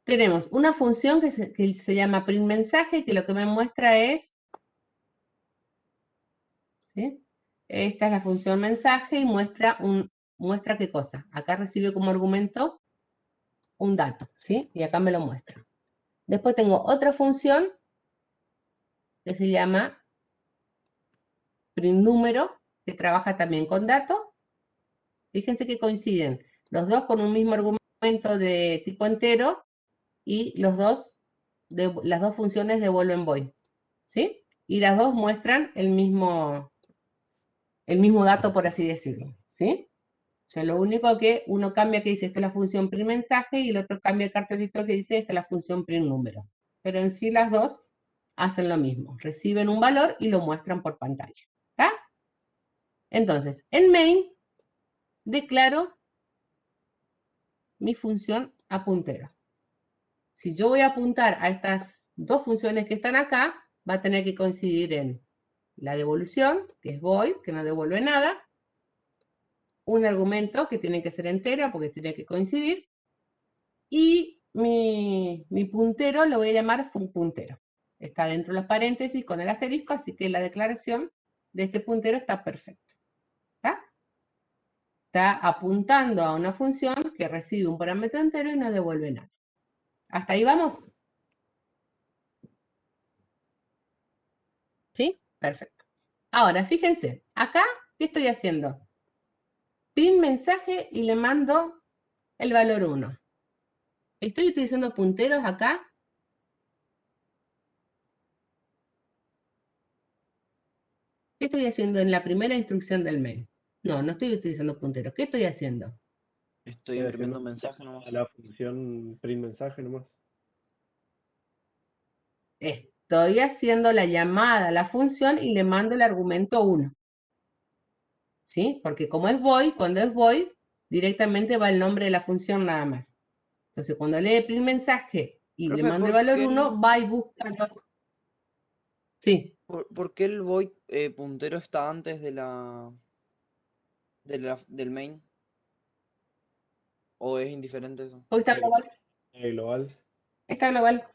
Tenemos una función que se llama printMensaje, que lo que me muestra es, ¿sí? Esta es la función mensaje y muestra qué cosa. Acá recibe como argumento un dato, ¿sí? Y acá me lo muestra. Después tengo otra función que se llama printNúmero, que trabaja también con datos. Fíjense que coinciden los dos con un mismo argumento de tipo entero y las dos funciones devuelven void, ¿sí? Y las dos muestran el mismo dato, por así decirlo, ¿sí? O sea, lo único que uno cambia que dice esta es la función printMensaje y el otro cambia el cartelito que dice esta es la función printNúmero. Pero en sí las dos hacen lo mismo, reciben un valor y lo muestran por pantalla, ¿está? Entonces, en main declaro mi función a puntero. Si yo voy a apuntar a estas dos funciones que están acá, va a tener que coincidir en la devolución, que es void, que no devuelve nada, un argumento que tiene que ser entero porque tiene que coincidir, y mi puntero lo voy a llamar funpuntero. Está dentro de los paréntesis con el asterisco, así que la declaración de este puntero está perfecta. ¿Está? Está apuntando a una función que recibe un parámetro entero y no devuelve nada. ¿Hasta ahí vamos? ¿Sí? Perfecto. Ahora, fíjense, acá, ¿qué estoy haciendo? Print mensaje y le mando el valor 1. ¿Estoy utilizando punteros acá? ¿Qué estoy haciendo en la primera instrucción del mail? No, no estoy utilizando punteros. ¿Qué estoy haciendo? Estoy Estoy imprimiendo haciendo un mensaje nomás. a la función print mensaje nomás. Estoy haciendo la llamada a la función y le mando el argumento 1. ¿Sí? Porque como es void, cuando es void, directamente va el nombre de la función nada más. Entonces, cuando lee print mensaje y le Profe, mando el ¿por valor qué 1, va y busca. Sí, por qué el void puntero está antes del main? ¿O es indiferente eso? hoy está global. Global. Está global.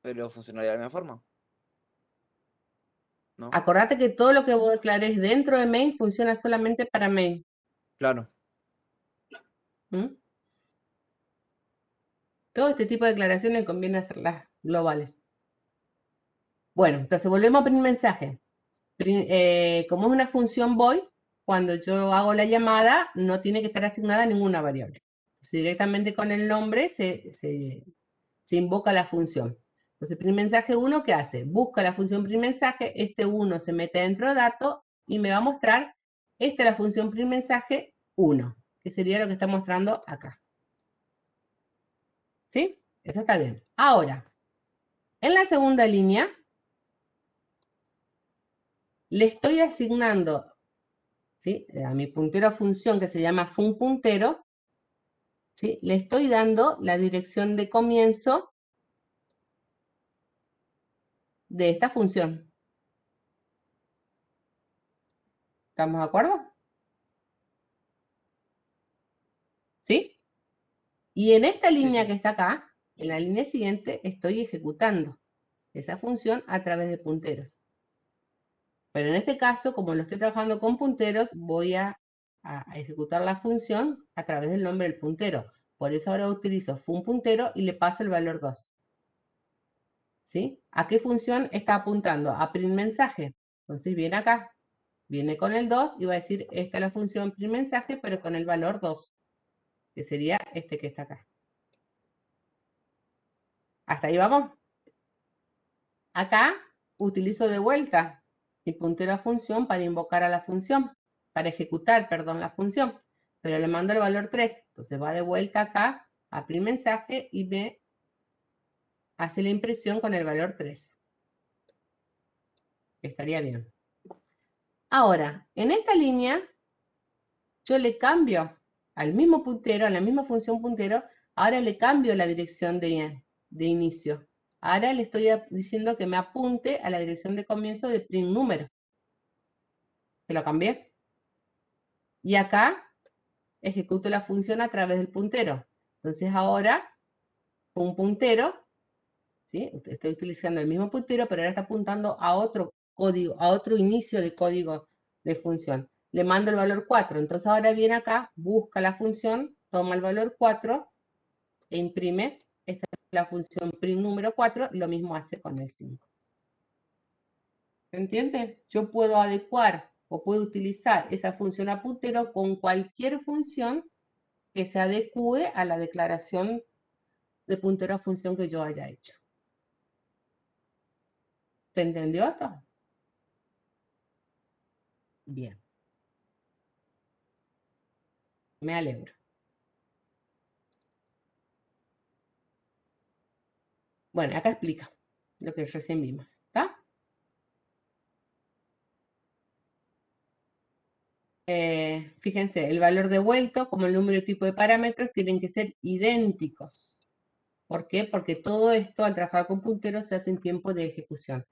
Pero funcionaría de la misma forma, ¿no? Acordate que todo lo que vos declares dentro de main funciona solamente para main. Claro. ¿Mm? Todo este tipo de declaraciones conviene hacerlas globales. Bueno, entonces volvemos a print mensaje. Como es una función void, cuando yo hago la llamada, no tiene que estar asignada a ninguna variable. Entonces, directamente con el nombre se invoca la función. Entonces, print mensaje 1, ¿qué hace? Busca la función print mensaje, este 1 se mete dentro de datos y me va a mostrar, esta es la función print mensaje 1, que sería lo que está mostrando acá. ¿Sí? Eso está bien. Ahora, en la segunda línea, le estoy asignando, ¿sí?, a mi puntero a función que se llama funPuntero, ¿sí?, le estoy dando la dirección de comienzo de esta función. ¿Estamos de acuerdo? ¿Sí? Y en esta línea que está acá, en la línea siguiente, estoy ejecutando esa función a través de punteros. Pero en este caso, como lo estoy trabajando con punteros, voy a ejecutar la función a través del nombre del puntero. Por eso ahora utilizo funPuntero y le paso el valor 2. ¿Sí? ¿A qué función está apuntando? A print mensaje. Entonces viene acá, viene con el 2 y va a decir, esta es la función print mensaje, pero con el valor 2, que sería este que está acá. ¿Hasta ahí vamos? Acá utilizo de vuelta mi puntero a función para invocar a la función, para ejecutar, perdón, la función, pero le mando el valor 3, entonces va de vuelta acá a print mensaje y me hace la impresión con el valor 3. Estaría bien. Ahora, en esta línea, yo le cambio al mismo puntero, a la misma función puntero, ahora le cambio la dirección de inicio. Ahora le estoy diciendo que me apunte a la dirección de comienzo de print número. Se lo cambié. Y acá ejecuto la función a través del puntero. Entonces ahora, un puntero, ¿sí?, estoy utilizando el mismo puntero, pero ahora está apuntando a otro código, a otro inicio de código de función. Le mando el valor 4. Entonces ahora viene acá, busca la función, toma el valor 4 e imprime. Esta es la función print número 4, lo mismo hace con el 5. ¿Se entiende? Yo puedo adecuar o puedo utilizar esa función a puntero con cualquier función que se adecue a la declaración de puntero a función que yo haya hecho. ¿Se entendió esto? Bien. Me alegro. Bueno, acá explica lo que recién vimos. ¿Está? Fíjense, el valor devuelto como el número y tipo de parámetros tienen que ser idénticos. ¿Por qué? Porque todo esto al trabajar con punteros se hace en tiempo de ejecución.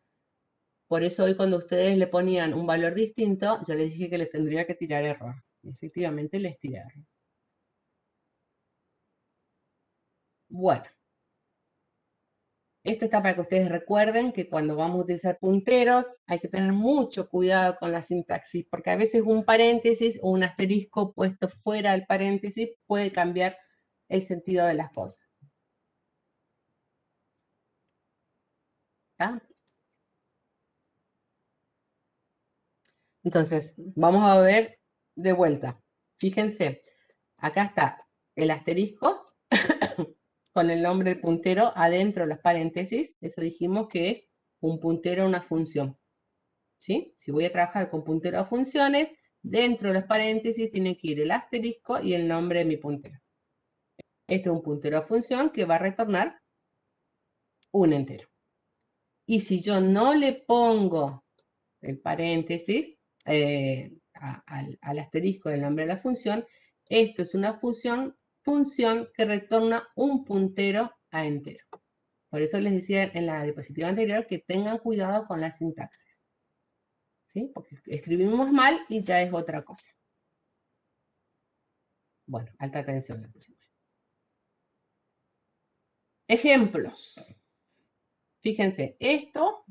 Por eso hoy cuando ustedes le ponían un valor distinto, yo les dije que les tendría que tirar error. Y efectivamente les tiraron. Bueno, esto está para que ustedes recuerden que cuando vamos a utilizar punteros hay que tener mucho cuidado con la sintaxis, porque a veces un paréntesis o un asterisco puesto fuera del paréntesis puede cambiar el sentido de las cosas. ¿Está? Entonces, vamos a ver de vuelta. Fíjense, acá está el asterisco con el nombre del puntero adentro de los paréntesis. Eso dijimos que es un puntero a una función. ¿Sí? Si voy a trabajar con puntero a funciones, Dentro de los paréntesis tiene que ir el asterisco y el nombre de mi puntero. Este es un puntero a función que va a retornar un entero. Y si yo no le pongo el paréntesis al asterisco del nombre de la función, esto es una función que retorna un puntero a entero. Por eso les decía en la diapositiva anterior que tengan cuidado con la sintaxis. ¿Sí? Porque escribimos mal y ya es otra cosa. Bueno, alta atención. Ejemplos. Fíjense, esto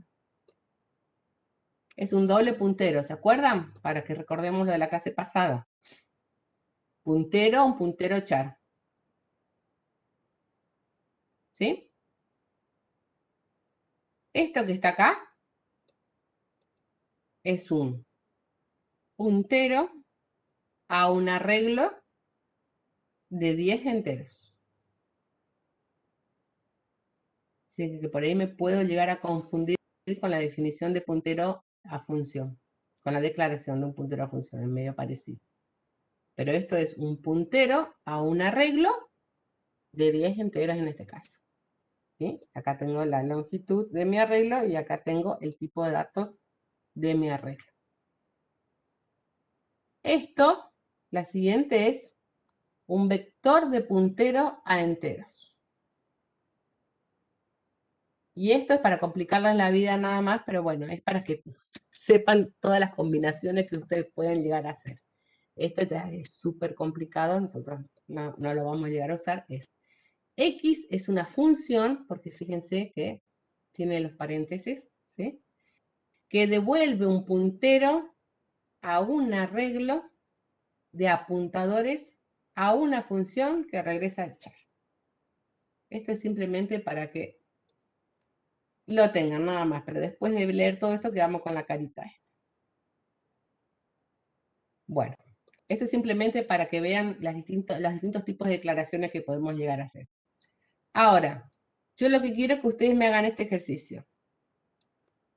es un doble puntero, ¿se acuerdan? Para que recordemos lo de la clase pasada. Puntero, un puntero char. ¿Sí? Esto que está acá es un puntero a un arreglo de 10 enteros. Así que por ahí me puedo llegar a confundir con la definición de puntero a función, con la declaración de un puntero a función, es medio parecido. Pero esto es un puntero a un arreglo de 10 enteros en este caso. ¿Sí? Acá tengo la longitud de mi arreglo y acá tengo el tipo de datos de mi arreglo. Esto, la siguiente es un vector de puntero a enteros. Y esto es para complicarles la vida nada más, pero bueno, es para que sepan todas las combinaciones que ustedes pueden llegar a hacer. Esto ya es súper complicado, nosotros no lo vamos a llegar a usar. X es una función, porque fíjense que tiene los paréntesis, ¿sí? Que devuelve un puntero a un arreglo de apuntadores a una función que regresa al char. Esto es simplemente para que lo tengan nada más, pero después de leer todo esto quedamos con la carita. Bueno, esto es simplemente para que vean los distintos tipos de declaraciones que podemos llegar a hacer. Ahora, yo lo que quiero es que ustedes me hagan este ejercicio.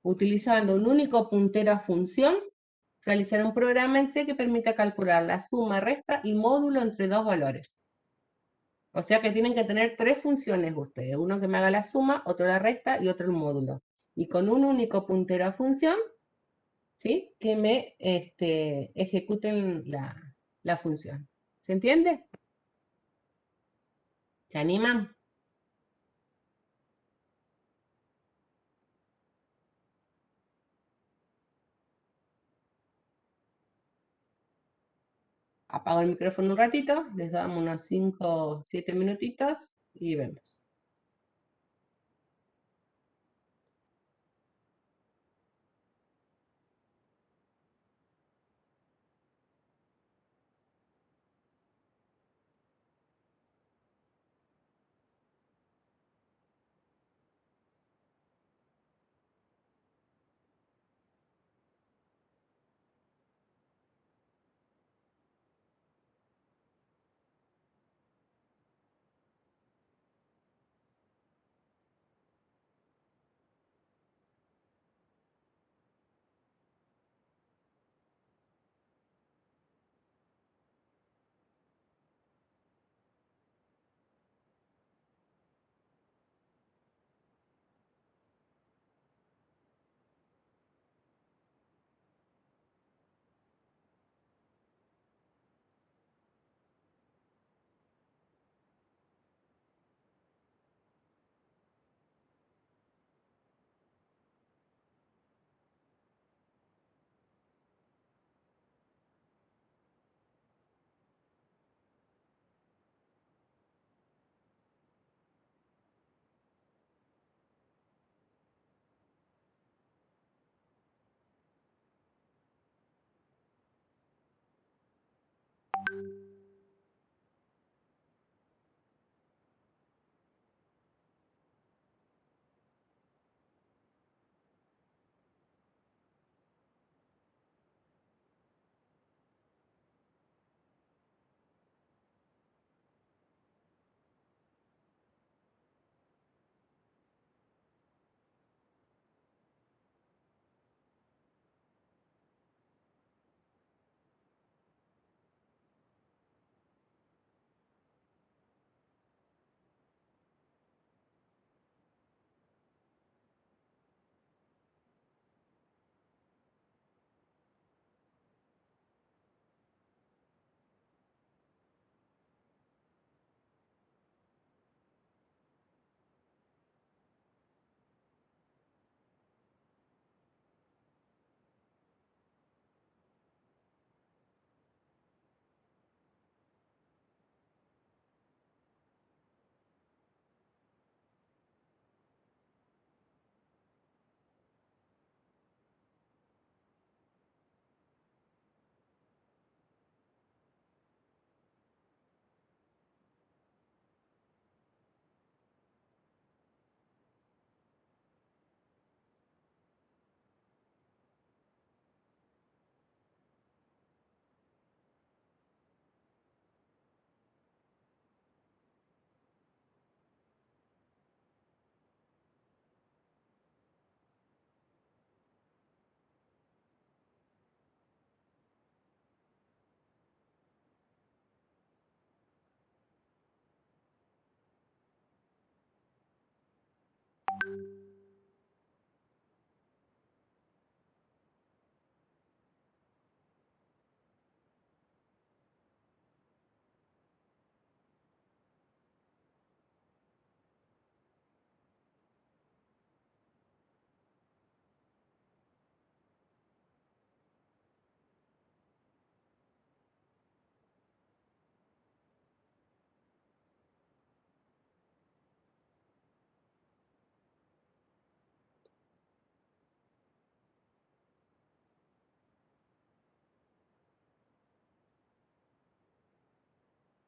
Utilizando un único puntero a función, realizar un programa en C que permita calcular la suma, resta y módulo entre dos valores. O sea que tienen que tener tres funciones ustedes. Uno que me haga la suma, otro la resta y otro el módulo. Y con un único puntero a función, ¿sí? Que me ejecuten la función. ¿Se entiende? ¿Se animan? Apago el micrófono un ratito, les damos unos 5 o 7 minutitos y vemos.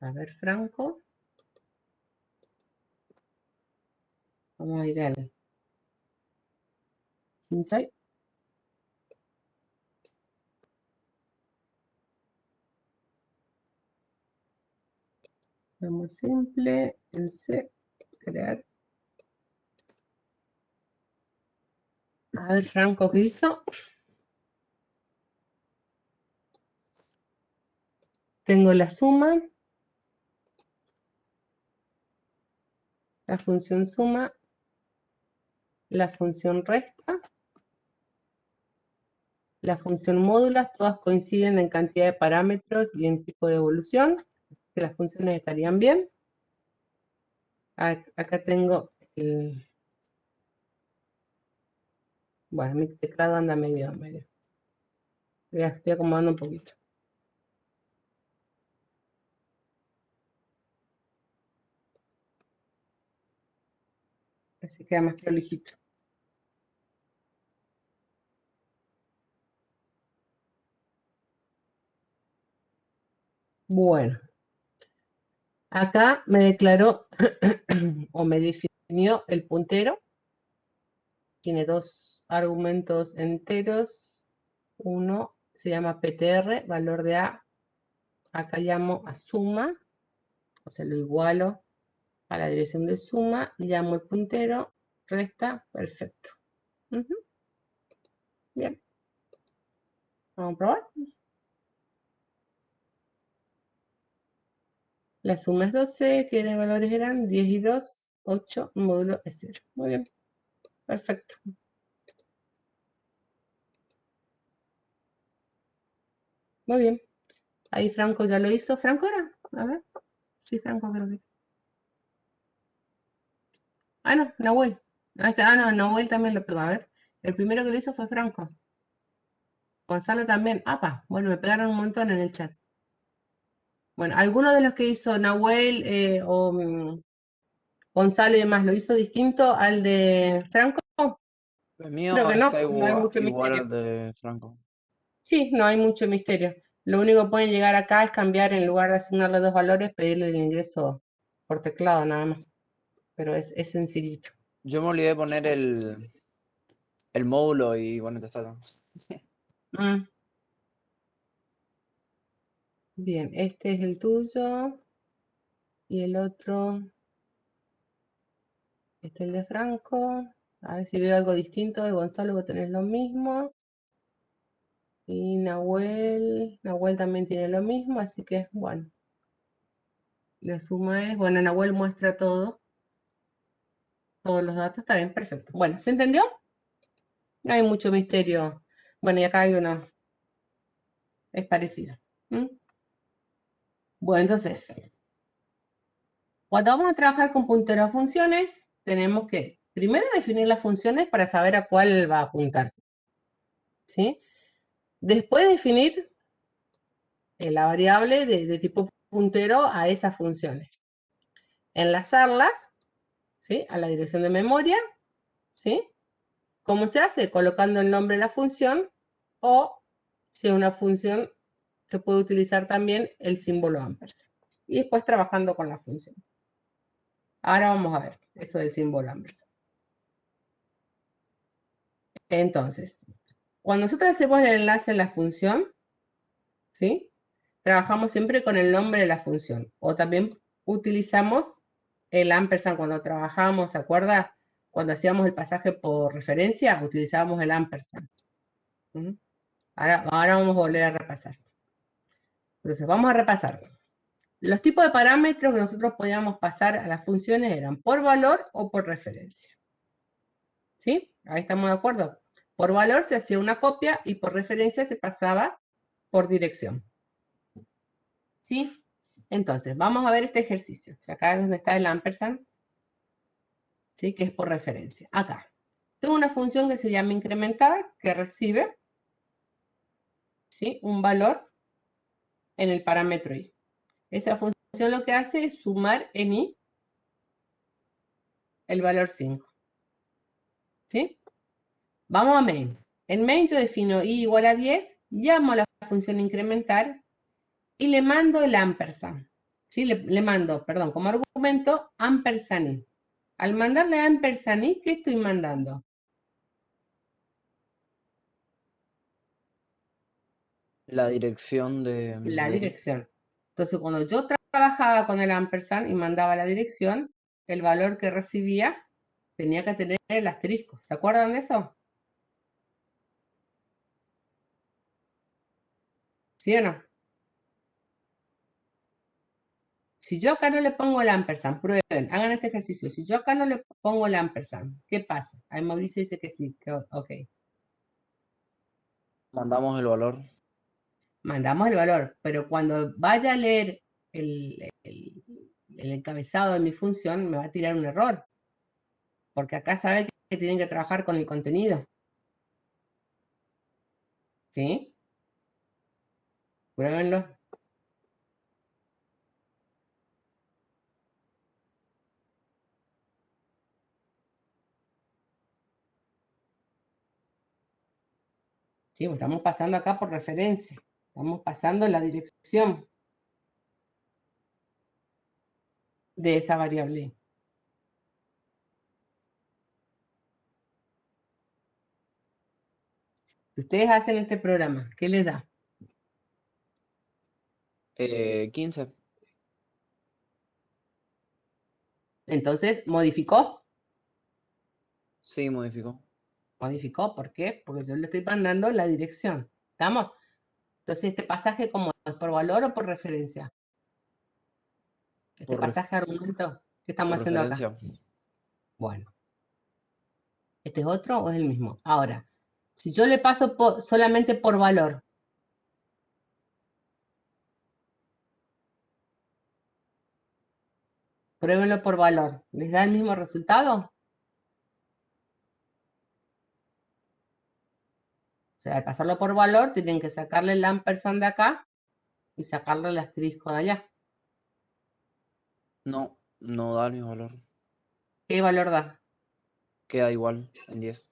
A ver, Franco. Vamos a ir al Insight. Vamos simple, en C, crear. A ver, Franco, ¿qué hizo? Tengo la suma, la función suma, la función resta, la función módulas, todas coinciden en cantidad de parámetros y en tipo de evolución, que las funciones estarían bien. Acá tengo el... Bueno, mi teclado anda medio. Ya estoy acomodando un poquito. Así queda más prolijito. Bueno, acá me declaró o me definió el puntero. Tiene dos argumentos enteros. Uno se llama PTR, valor de A. Acá llamo a suma, o sea, lo igualo a la dirección de suma. Llamo el puntero, resta, perfecto. Bien. Vamos a probar. La suma es 12, que de valores eran 10 y 2, 8, módulo es 0. Muy bien, perfecto. Muy bien. Ahí Franco ya lo hizo. ¿Franco era? A ver. Sí, Franco creo que. Ah, no, Nahuel. No, Nahuel también lo pegó. A ver. El primero que lo hizo fue Franco. Gonzalo también. Apa, bueno, me pegaron un montón en el chat. Bueno, alguno de los que hizo Nahuel Gonzalo y demás, ¿lo hizo distinto al de Franco? El mío Creo que no, está no hay mucho igual misterio. al de Franco. Sí, no hay mucho misterio. Lo único que pueden llegar acá es cambiar, en lugar de asignarle dos valores, pedirle el ingreso por teclado nada más. Pero es sencillito. Yo me olvidé de poner el módulo y bueno, ya está. Mm, Bien, este es el tuyo y el otro, este es el de Franco. A ver si veo algo distinto de Gonzalo, vos tenés lo mismo. Y Nahuel también tiene lo mismo, así que bueno. La suma es, bueno, Nahuel muestra todo, todos los datos, está bien, perfecto. Bueno, ¿se entendió? No hay mucho misterio. Bueno, y acá hay uno, es parecido. ¿Mm? Bueno, entonces, cuando vamos a trabajar con puntero a funciones, tenemos que primero definir las funciones para saber a cuál va a apuntar. ¿Sí? Después definir la variable de tipo puntero a esas funciones. Enlazarlas, ¿sí? A la dirección de memoria, ¿sí? ¿Cómo se hace? Colocando el nombre de la función, o si es una función, se puede utilizar también el símbolo ampersand. Y después trabajando con la función. Ahora vamos a ver eso del símbolo ampersand. Entonces, cuando nosotros hacemos el enlace en la función, ¿sí? Trabajamos siempre con el nombre de la función. O también utilizamos el ampersand cuando trabajábamos, ¿se acuerda? Cuando hacíamos el pasaje por referencia, utilizábamos el ampersand. ¿Mm? Ahora vamos a volver a repasar. Entonces, vamos a repasar. Los tipos de parámetros que nosotros podíamos pasar a las funciones eran por valor o por referencia. ¿Sí? Ahí estamos de acuerdo. Por valor se hacía una copia y por referencia se pasaba por dirección. ¿Sí? Entonces, vamos a ver este ejercicio. Acá es donde está el ampersand, ¿sí? Que es por referencia. Acá. Tengo una función que se llama incrementar, que recibe, ¿sí? Un valor en el parámetro i. Esa función lo que hace es sumar en i el valor 5. ¿Sí? Vamos a main. En main yo defino i igual a 10, llamo a la función incrementar y le mando el ampersand. ¿sí? Le mando, perdón, como argumento ampersand. Al mandarle ampersand, ¿qué estoy mandando? La dirección La de dirección. Entonces, cuando yo trabajaba con el ampersand y mandaba la dirección, el valor que recibía tenía que tener el asterisco. ¿Se acuerdan de eso? ¿Sí o no? Si yo acá no le pongo el ampersand, prueben, hagan este ejercicio. Si yo acá no le pongo el ampersand, ¿qué pasa? Ahí Mauricio dice que sí, que ok. mandamos el valor. Mandamos el valor, pero cuando vaya a leer el encabezado de mi función, me va a tirar un error. Porque acá sabe que tienen que trabajar con el contenido. ¿Sí? Pruébenlo. Sí, estamos pasando acá por referencia. Estamos pasando la dirección de esa variable. Si ustedes hacen este programa, ¿qué les da? 15. Entonces, ¿modificó? Sí, modificó. Modificó, ¿por qué? Porque yo le estoy mandando la dirección. ¿Estamos? Entonces, ¿este pasaje cómo es? ¿Por valor o por referencia? Este Por, ref- pasaje argumento que estamos por haciendo acá. referencia. Bueno, ¿este es otro o es el mismo? Ahora, si yo le paso solamente por valor, pruébenlo por valor, ¿les da el mismo resultado? O sea, al pasarlo por valor, tienen que sacarle el ampersand de acá y sacarle el asterisco de allá. No, no da el mismo valor. ¿Qué valor da? Queda igual en 10.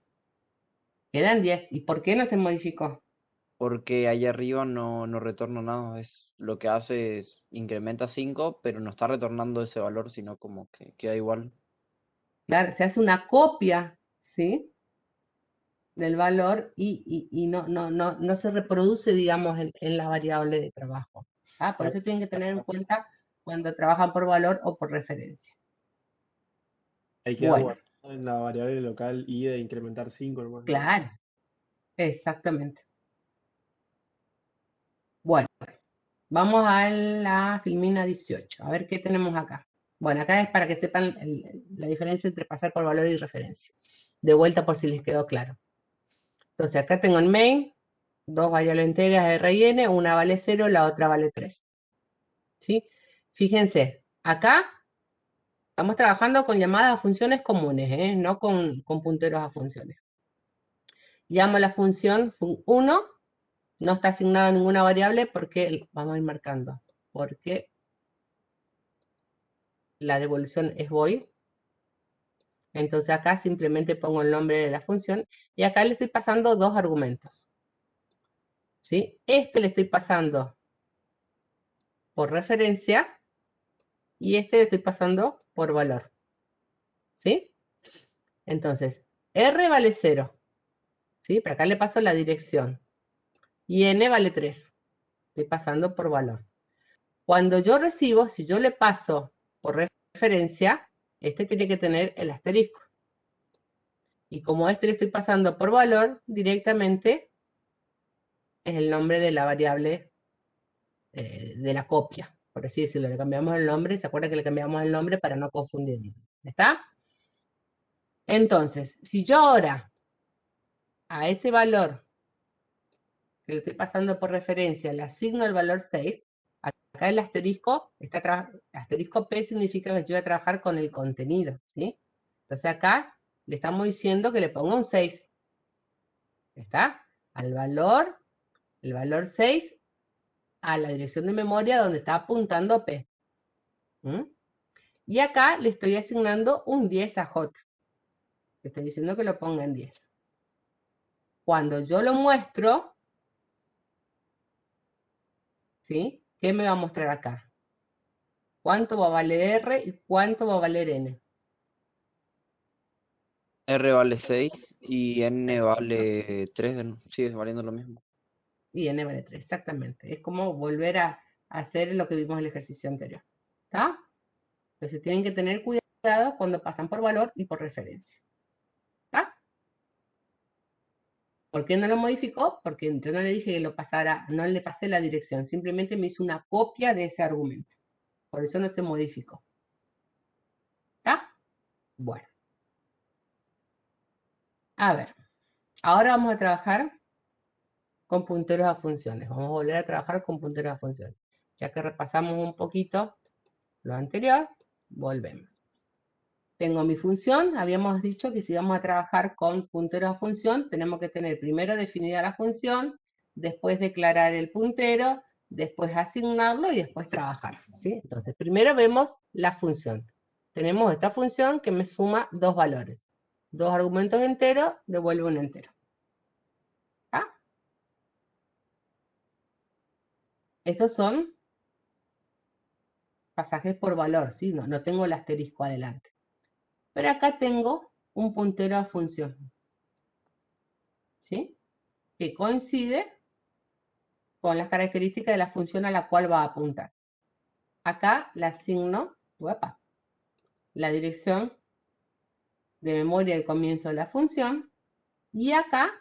Quedan 10. ¿Y por qué no se modificó? Porque ahí arriba no retorna nada. Es lo que hace es incrementa 5, pero no está retornando ese valor, sino como que queda igual. Claro, se hace una copia, ¿sí? Del valor y no se reproduce, digamos, en la variable de trabajo. Ah, por eso tienen que tener en cuenta cuando trabajan por valor o por referencia. Ahí queda Bueno, guardado en la variable local i de incrementar 5 nomás. claro, exactamente. Bueno, vamos a la filmina 18. A ver qué tenemos acá. Bueno, acá es para que sepan la diferencia entre pasar por valor y referencia. De vuelta por si les quedó claro. Entonces acá tengo en main dos variables enteras R y N, una vale 0, la otra vale 3. ¿Sí? Fíjense, acá estamos trabajando con llamadas a funciones comunes, no con punteros a funciones. Llamo la función fun1, no está asignada ninguna variable porque, vamos a ir marcando, porque la devolución es void. Entonces acá simplemente pongo el nombre de la función y acá le estoy pasando dos argumentos. ¿Sí? Este le estoy pasando por referencia y este le estoy pasando por valor. ¿Sí? Entonces, R vale 0. ¿Sí? Pero acá le paso la dirección. Y N vale 3. Estoy pasando por valor. Cuando yo recibo, si yo le paso por referencia, este tiene que tener el asterisco. Y como este le estoy pasando por valor, directamente es el nombre de la variable de la copia. Por así decirlo, le cambiamos el nombre. ¿Se acuerda que le cambiamos el nombre para no confundir? ¿Está? Entonces, si yo ahora a ese valor que le estoy pasando por referencia le asigno el valor 6, acá el asterisco, asterisco P significa que yo voy a trabajar con el contenido, ¿sí? Entonces acá le estamos diciendo que le ponga un 6. ¿Está? Al valor, el valor 6, a la dirección de memoria donde está apuntando P. ¿Mm? Y acá le estoy asignando un 10 a J. Le estoy diciendo que lo ponga en 10. Cuando yo lo muestro, ¿sí? ¿Qué me va a mostrar acá? ¿Cuánto va a valer R y cuánto va a valer N? R vale 6 y N vale 3, sigue valiendo lo mismo. Y N vale 3, exactamente. Es como volver a hacer lo que vimos en el ejercicio anterior. ¿Está? Entonces tienen que tener cuidado cuando pasan por valor y por referencia. ¿Está? ¿Por qué no lo modificó? Porque yo no le dije que lo pasara, no le pasé la dirección, simplemente me hizo una copia de ese argumento. Por eso no se modificó. ¿Está? Bueno. A ver, ahora vamos a trabajar con punteros a funciones. Vamos a volver a trabajar con punteros a funciones. Ya que repasamos un poquito lo anterior, volvemos. Tengo mi función, habíamos dicho que si vamos a trabajar con punteros a función, tenemos que tener primero definida la función, después declarar el puntero, después asignarlo y después trabajar. ¿Sí? Entonces, primero vemos la función. Tenemos esta función que me suma dos valores. Dos argumentos enteros, devuelve un entero. ¿Ah? Estos son pasajes por valor, ¿sí? No tengo el asterisco adelante. Pero acá tengo un puntero a función, ¿sí? Que coincide con las características de la función a la cual va a apuntar. Acá le asigno la dirección de memoria del comienzo de la función y acá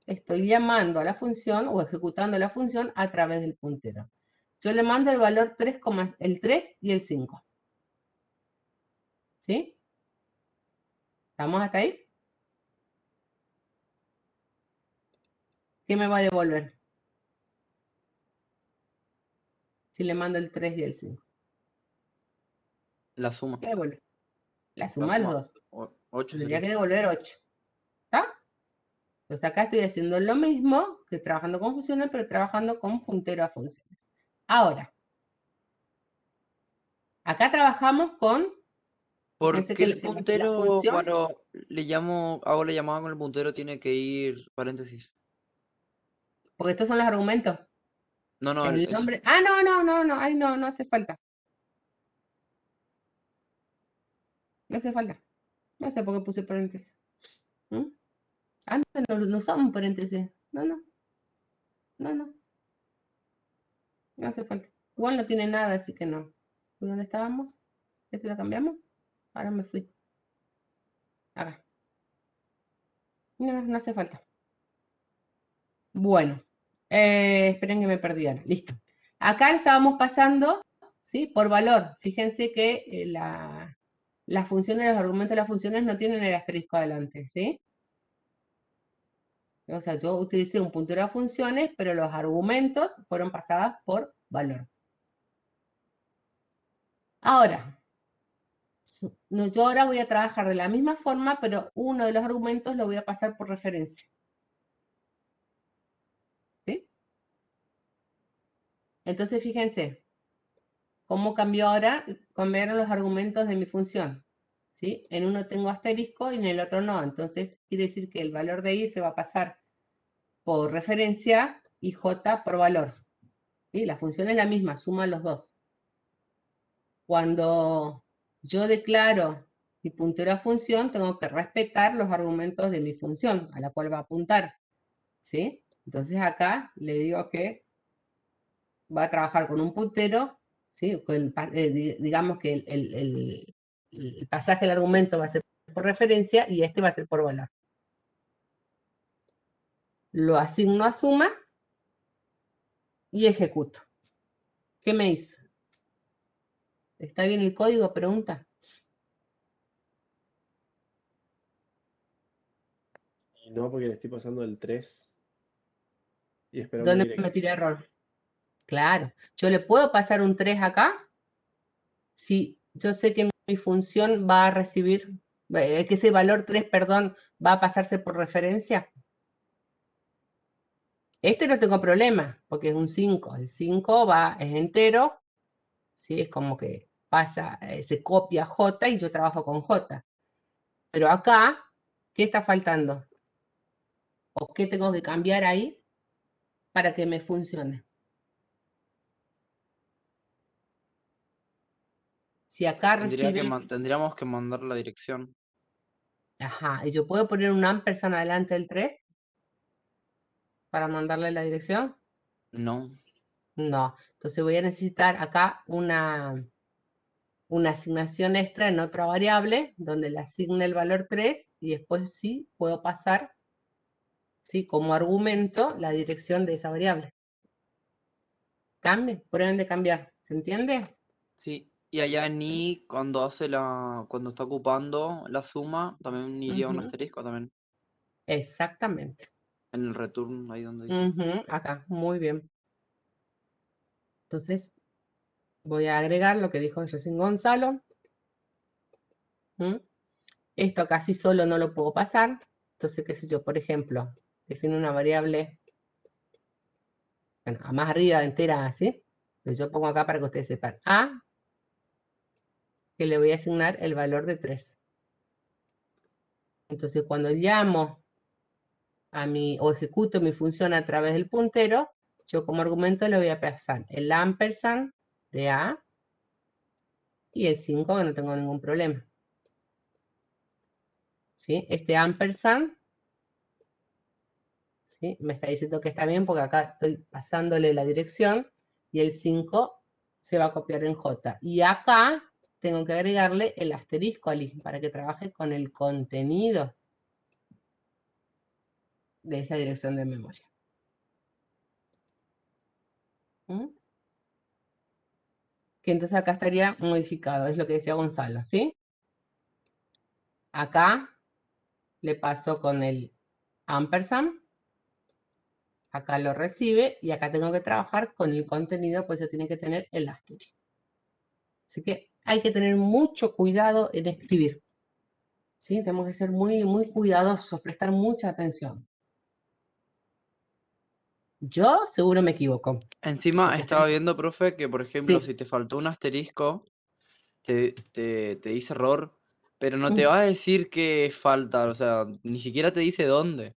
estoy llamando a la función o ejecutando la función a través del puntero. Yo le mando el valor 3, el 3 y el 5. ¿Sí? ¿Estamos hasta ahí? ¿Qué me va a devolver? Si le mando el 3 y el 5. La suma. ¿Qué devuelve? La La suma de los suma. dos. 8 Tendría sería. que devolver 8. ¿Está? Entonces acá estoy haciendo lo mismo que trabajando con funciones, pero trabajando con puntero a funciones. Ahora, acá trabajamos con, ¿Por fíjense qué que el la puntero función, cuando hago la llamada con el puntero tiene que ir paréntesis? porque estos son los argumentos. No, no, El nombre, no, ahí no hace falta. No hace falta. No sé por qué puse paréntesis. ¿Mm? Antes no usamos paréntesis. No hace falta. Igual no tiene nada, así que no. ¿Por dónde estábamos? ¿Esto lo cambiamos? Ahora me fui. Acá. No hace falta. Bueno, esperen que me perdieron. Listo. Acá estábamos pasando, ¿sí? Por valor. Fíjense que las funciones, los argumentos de las funciones no tienen el asterisco adelante, ¿sí? O sea, yo utilicé un puntero a funciones, pero los argumentos fueron pasadas por valor. Ahora, yo ahora voy a trabajar de la misma forma, pero uno de los argumentos lo voy a pasar por referencia. ¿Sí? Entonces, fíjense, ¿cómo cambió ahora? Cambiaron los argumentos de mi función. ¿Sí? En uno tengo asterisco y en el otro no. Entonces, quiere decir que el valor de i se va a pasar por referencia y j por valor. ¿Sí? La función es la misma, suma los dos. Cuando yo declaro mi puntero a función, tengo que respetar los argumentos de mi función, a la cual va a apuntar. ¿Sí? Entonces acá le digo que va a trabajar con un puntero, ¿sí? Digamos que el pasaje del argumento va a ser por referencia y este va a ser por valor. Lo asigno a suma y ejecuto. ¿Qué me hizo? ¿Está bien el código? Pregunta. Y no, porque le estoy pasando el 3 y esperando ¿Dónde directo. me tira error? Claro. ¿Yo le puedo pasar un 3 acá? Si yo sé que mi función va a recibir, que ese valor 3, perdón, va a pasarse por referencia. Este no tengo problema, porque es un 5. El 5 es entero, ¿sí? Es como que pasa, se copia J y yo trabajo con J. Pero acá, ¿qué está faltando? ¿O qué tengo que cambiar ahí para que me funcione? si acá recibe, Tendríamos que mandar la dirección. ajá, y yo puedo poner un ampersand adelante del 3 para mandarle la dirección. No. No, entonces voy a necesitar acá una asignación extra en otra variable donde le asigne el valor 3 y después sí puedo pasar, ¿sí?, como argumento la dirección de esa variable. Cambien, prueben de cambiar, ¿se entiende? Sí. Y allá en i, cuando está ocupando la suma, también iría un Ujú, asterisco también. exactamente. En el return, ahí donde dice. Ujú, acá, muy bien. Entonces voy a agregar lo que dijo recién Gonzalo. ¿Mm? Esto casi solo no lo puedo pasar. Entonces, qué sé yo, por ejemplo, defino una variable, bueno, a más arriba entera así. Entonces yo pongo acá para que ustedes sepan. A, que le voy a asignar el valor de 3. Entonces, cuando llamo o ejecuto mi función a través del puntero, yo como argumento le voy a pasar el ampersand de A y el 5, que no tengo ningún problema. ¿Sí? Este ampersand, ¿sí?, me está diciendo que está bien porque acá estoy pasándole la dirección y el 5 se va a copiar en J. Y acá tengo que agregarle el asterisco al i para que trabaje con el contenido de esa dirección de memoria. ¿Mm? Que entonces acá estaría modificado, es lo que decía Gonzalo, ¿sí? Acá le paso con el ampersand, acá lo recibe y acá tengo que trabajar con el contenido, pues eso tiene que tener el asterisco. Así que hay que tener mucho cuidado en escribir, ¿sí? Tenemos que ser muy, muy cuidadosos, prestar mucha atención. Yo seguro me equivoco, Encima porque estaba viendo, profe, que por ejemplo, sí, si te faltó un asterisco, te dice error, pero no te mm, va a decir que falta, o sea, ni siquiera te dice dónde.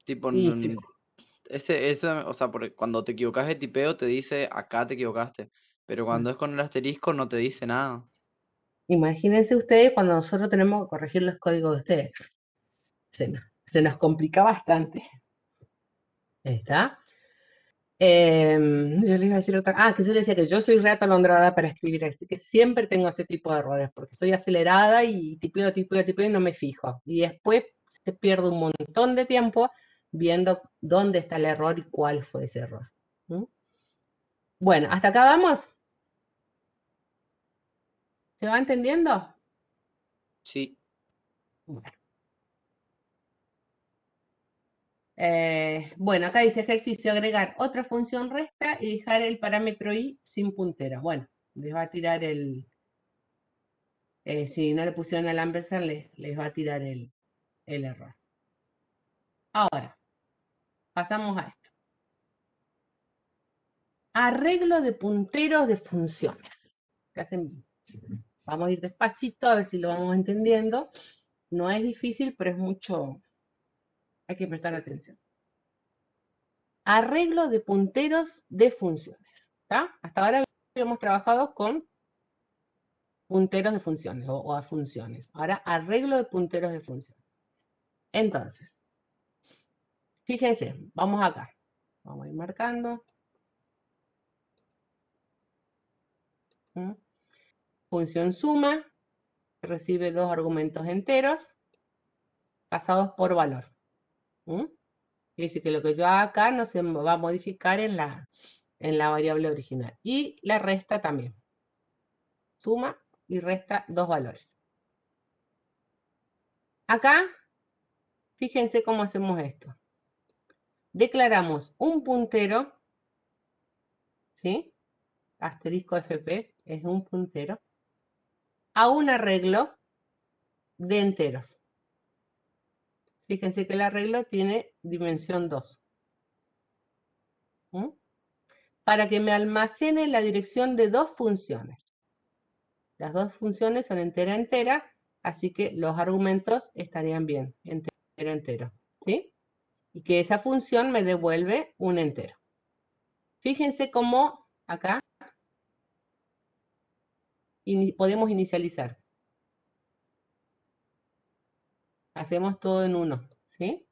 Tipo, y sí, o sea, cuando te equivocas de tipeo te dice acá te equivocaste, pero mm. cuando es con el asterisco no te dice nada. Imagínense ustedes cuando nosotros tenemos que corregir los códigos de ustedes. Se nos complica bastante. ¿Está? Yo les iba a decir otra. Ah, que yo les decía que yo soy re atolondrada para escribir, así que siempre tengo ese tipo de errores, porque soy acelerada y tipeo y no me fijo. Y después se pierde un montón de tiempo viendo dónde está el error y cuál fue ese error. ¿Mm? Bueno, ¿hasta acá vamos? ¿Se va entendiendo? Sí, Bueno. Bueno, acá dice ejercicio, agregar otra función resta y dejar el parámetro i sin puntero. Bueno, les va a tirar si no le pusieron el ampersand, les va a tirar el error. Ahora, pasamos a esto. Arreglo de punteros de funciones. Vamos a ir despacito a ver si lo vamos entendiendo. No es difícil, pero es mucho, hay que prestar atención. Arreglo de punteros de funciones. ¿Está? Hasta ahora habíamos trabajado con punteros de funciones o a funciones. Ahora, arreglo de punteros de funciones. Entonces, fíjense, vamos acá. Vamos a ir marcando. ¿Mm? Función suma, recibe dos argumentos enteros pasados por valor. ¿Mm? Quiere decir que lo que yo haga acá no se va a modificar en la variable original. Y la resta también. Suma y resta dos valores. Acá, fíjense cómo hacemos esto. Declaramos un puntero, ¿sí? Asterisco FP es un puntero, a un arreglo de enteros. Fíjense que el arreglo tiene dimensión 2. ¿Mm? Para que me almacene la dirección de dos funciones. Las dos funciones son entera, así que los argumentos estarían bien, entero, ¿sí? Y que esa función me devuelve un entero. Fíjense cómo acá podemos inicializar. Hacemos todo en uno, ¿sí?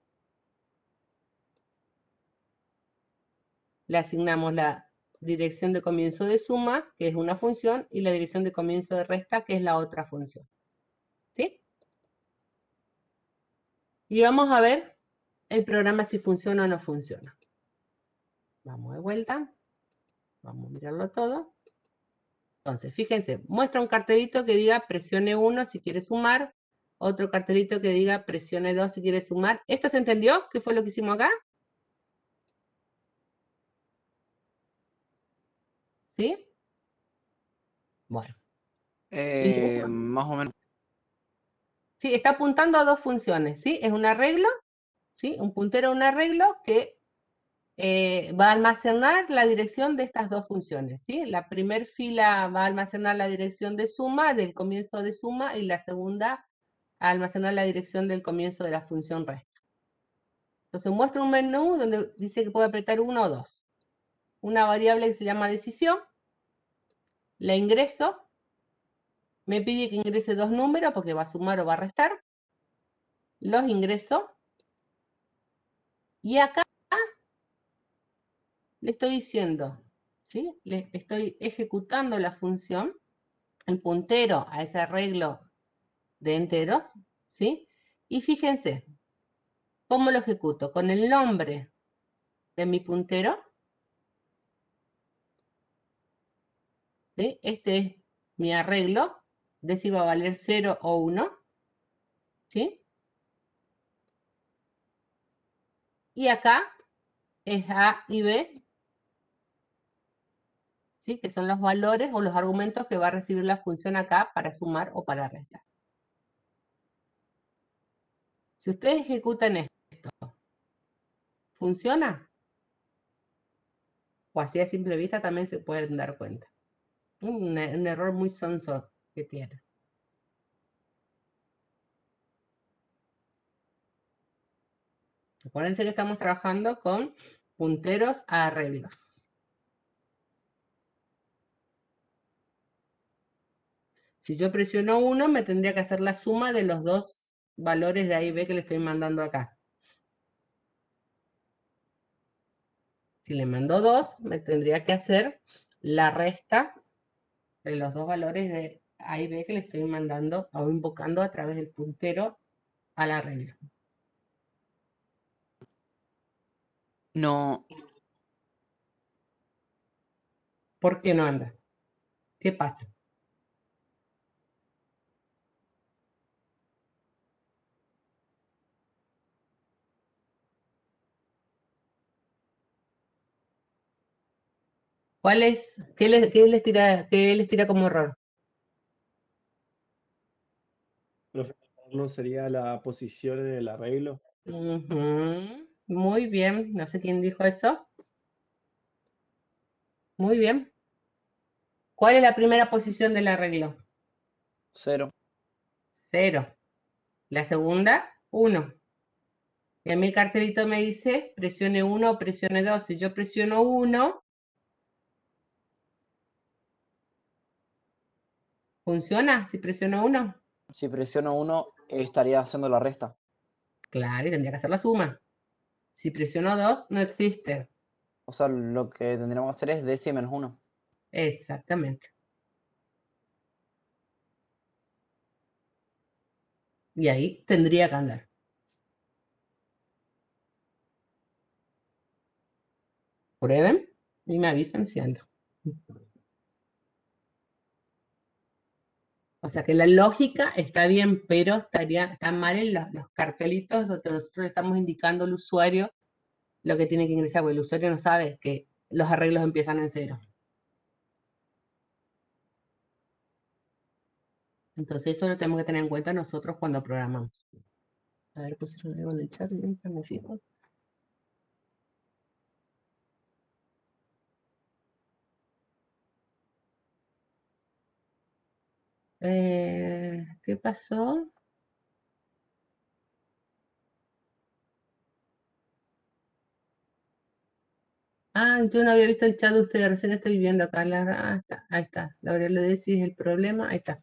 Le asignamos la dirección de comienzo de suma, que es una función, y la dirección de comienzo de resta, que es la otra función, ¿sí? Y vamos a ver el programa si funciona o no funciona. Vamos de vuelta. Vamos a mirarlo todo. Entonces, fíjense, muestra un cartelito que diga presione 1 si quiere sumar, otro cartelito que diga presione 2 si quiere sumar. ¿Esto se entendió? ¿Qué fue lo que hicimos acá? ¿Sí? Bueno. Más o menos. Sí, está apuntando a dos funciones, ¿sí? Es un arreglo, ¿sí? Un puntero a un arreglo que va a almacenar la dirección de estas dos funciones, ¿sí? La primera fila va a almacenar la dirección de suma, del comienzo de suma, y la segunda a almacenar la dirección del comienzo de la función resta. Entonces muestra un menú donde dice que puede apretar 1 o 2. Una variable que se llama decisión, la ingreso, me pide que ingrese dos números porque va a sumar o va a restar, los ingreso, y acá le estoy diciendo, ¿sí? Le estoy ejecutando la función, el puntero a ese arreglo de enteros, ¿sí? Y fíjense, ¿cómo lo ejecuto? Con el nombre de mi puntero, ¿sí? Este es mi arreglo, de si va a valer 0 o 1, ¿sí? Y acá es A y B, ¿sí? Que son los valores o los argumentos que va a recibir la función acá para sumar o para restar. Si ustedes ejecutan esto, ¿funciona? O así a simple vista también se pueden dar cuenta. Un error muy sonso que tiene. Acuérdense que estamos trabajando con punteros a arreglos. Si yo presiono 1, me tendría que hacer la suma de los dos valores de A y B que le estoy mandando acá. Si le mando 2, me tendría que hacer la resta de los dos valores de A y B que le estoy mandando o invocando a través del puntero al arreglo. No, ¿Por qué no anda? ¿Qué pasa? ¿Cuál es? Qué les tira como error? Profe, ¿no sería la posición en el arreglo? Ujú, muy bien, no sé quién dijo eso. Muy bien. ¿Cuál es la primera posición del arreglo? 0. 0. La segunda, 1. Y a mí el cartelito me dice presione 1 o presione 2. Si yo presiono 1, ¿funciona? Si presiono 1, Si presiono 1, estaría haciendo la resta. claro, y tendría que hacer la suma. Si presiono 2, no existe. O sea, lo que tendríamos que hacer es DC menos 1. Exactamente. Y ahí tendría que andar. Prueben y me avisan si ando. O sea que la lógica está bien, pero está mal en los cartelitos donde nosotros le estamos indicando al usuario lo que tiene que ingresar, porque el usuario no sabe que los arreglos empiezan en 0. Entonces eso lo tenemos que tener en cuenta nosotros cuando programamos. A ver, pusieron algo en el chat, me fijo. ¿Qué pasó? Ah, yo no había visto el chat de ustedes, recién estoy viendo acá. Ahí está. Laura le decís el problema, ahí está.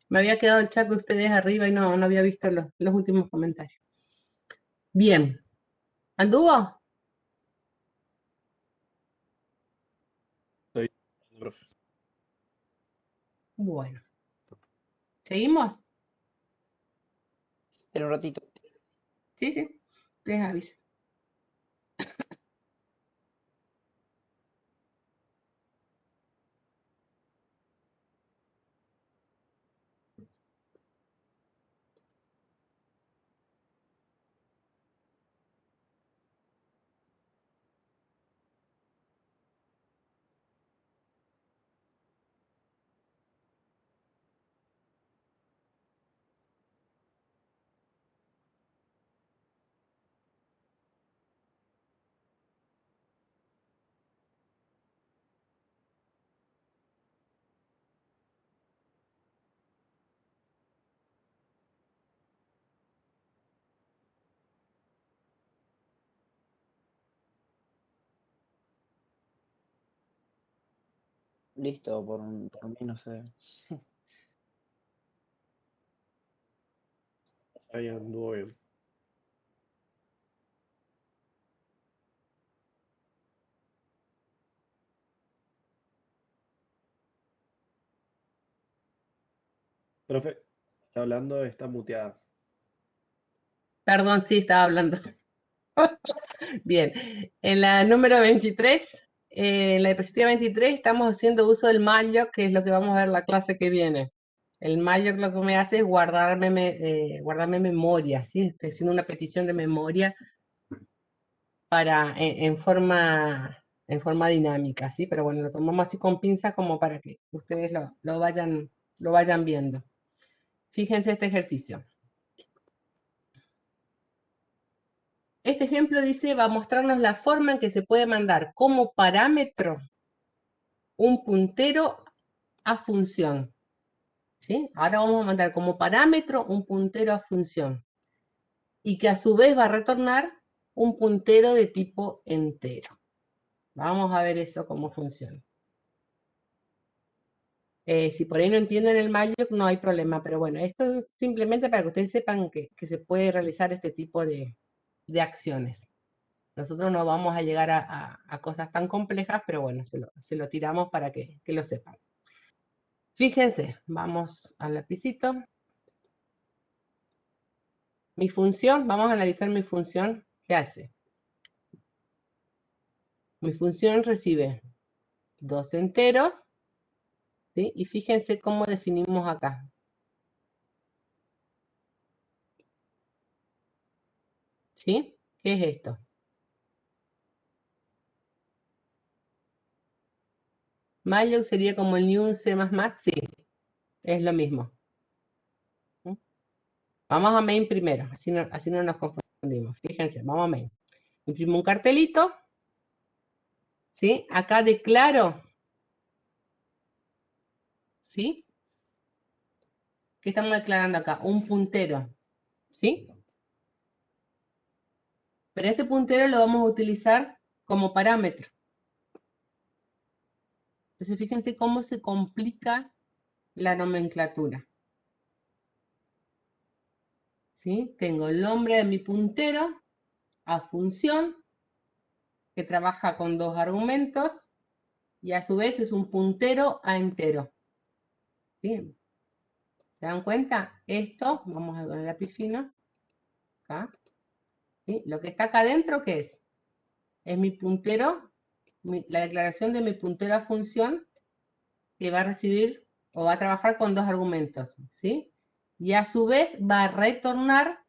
Me había quedado el chat de ustedes arriba y no había visto los últimos comentarios. Bien. ¿Anduvo? Estoy, profe. Bueno. ¿Seguimos? En un ratito. Sí, sí. Les aviso. Listo, por mí no sé. Ahí anduvo bien. Profe, está hablando, está muteada. Perdón, sí, estaba hablando. Bien. En la número 23, en la diapositiva 23, estamos haciendo uso del malloc, que es lo que vamos a ver la clase que viene. El malloc lo que me hace es guardarme memoria, ¿sí? Estoy haciendo una petición de memoria en forma dinámica, ¿sí? Pero bueno, lo tomamos así con pinzas como para que ustedes lo vayan viendo. Fíjense este ejercicio. Este ejemplo dice, va a mostrarnos la forma en que se puede mandar como parámetro un puntero a función, ¿sí? Ahora vamos a mandar como parámetro un puntero a función y que a su vez va a retornar un puntero de tipo entero. Vamos a ver eso cómo funciona. Si por ahí no entienden el malloc, no hay problema, pero bueno, esto es simplemente para que ustedes sepan que se puede realizar este tipo de acciones. Nosotros no vamos a llegar a cosas tan complejas, pero bueno, se lo tiramos para que lo sepan. Fíjense, vamos al lapicito. Mi función, vamos a analizar mi función. ¿Qué hace? Mi función recibe dos enteros, ¿sí? Y fíjense cómo definimos acá. ¿Sí? ¿Qué es esto? Malloc sería como el new C++, sí, es lo mismo. ¿Sí? Vamos a main primero, así no nos confundimos. Fíjense, vamos a main. Imprimo un cartelito, ¿sí? Acá declaro, ¿sí? ¿Qué estamos declarando acá? Un puntero, ¿sí? Pero ese puntero lo vamos a utilizar como parámetro. Entonces fíjense cómo se complica la nomenclatura. ¿Sí? Tengo el nombre de mi puntero a función, que trabaja con dos argumentos, y a su vez es un puntero a entero. ¿Sí? ¿Se dan cuenta? Esto, vamos a ver el lápiz fino, acá. ¿Sí? Lo que está acá adentro, ¿qué es? Es mi puntero, la declaración de mi puntero a función, que va a recibir o va a trabajar con dos argumentos, ¿sí? Y a su vez va a retornar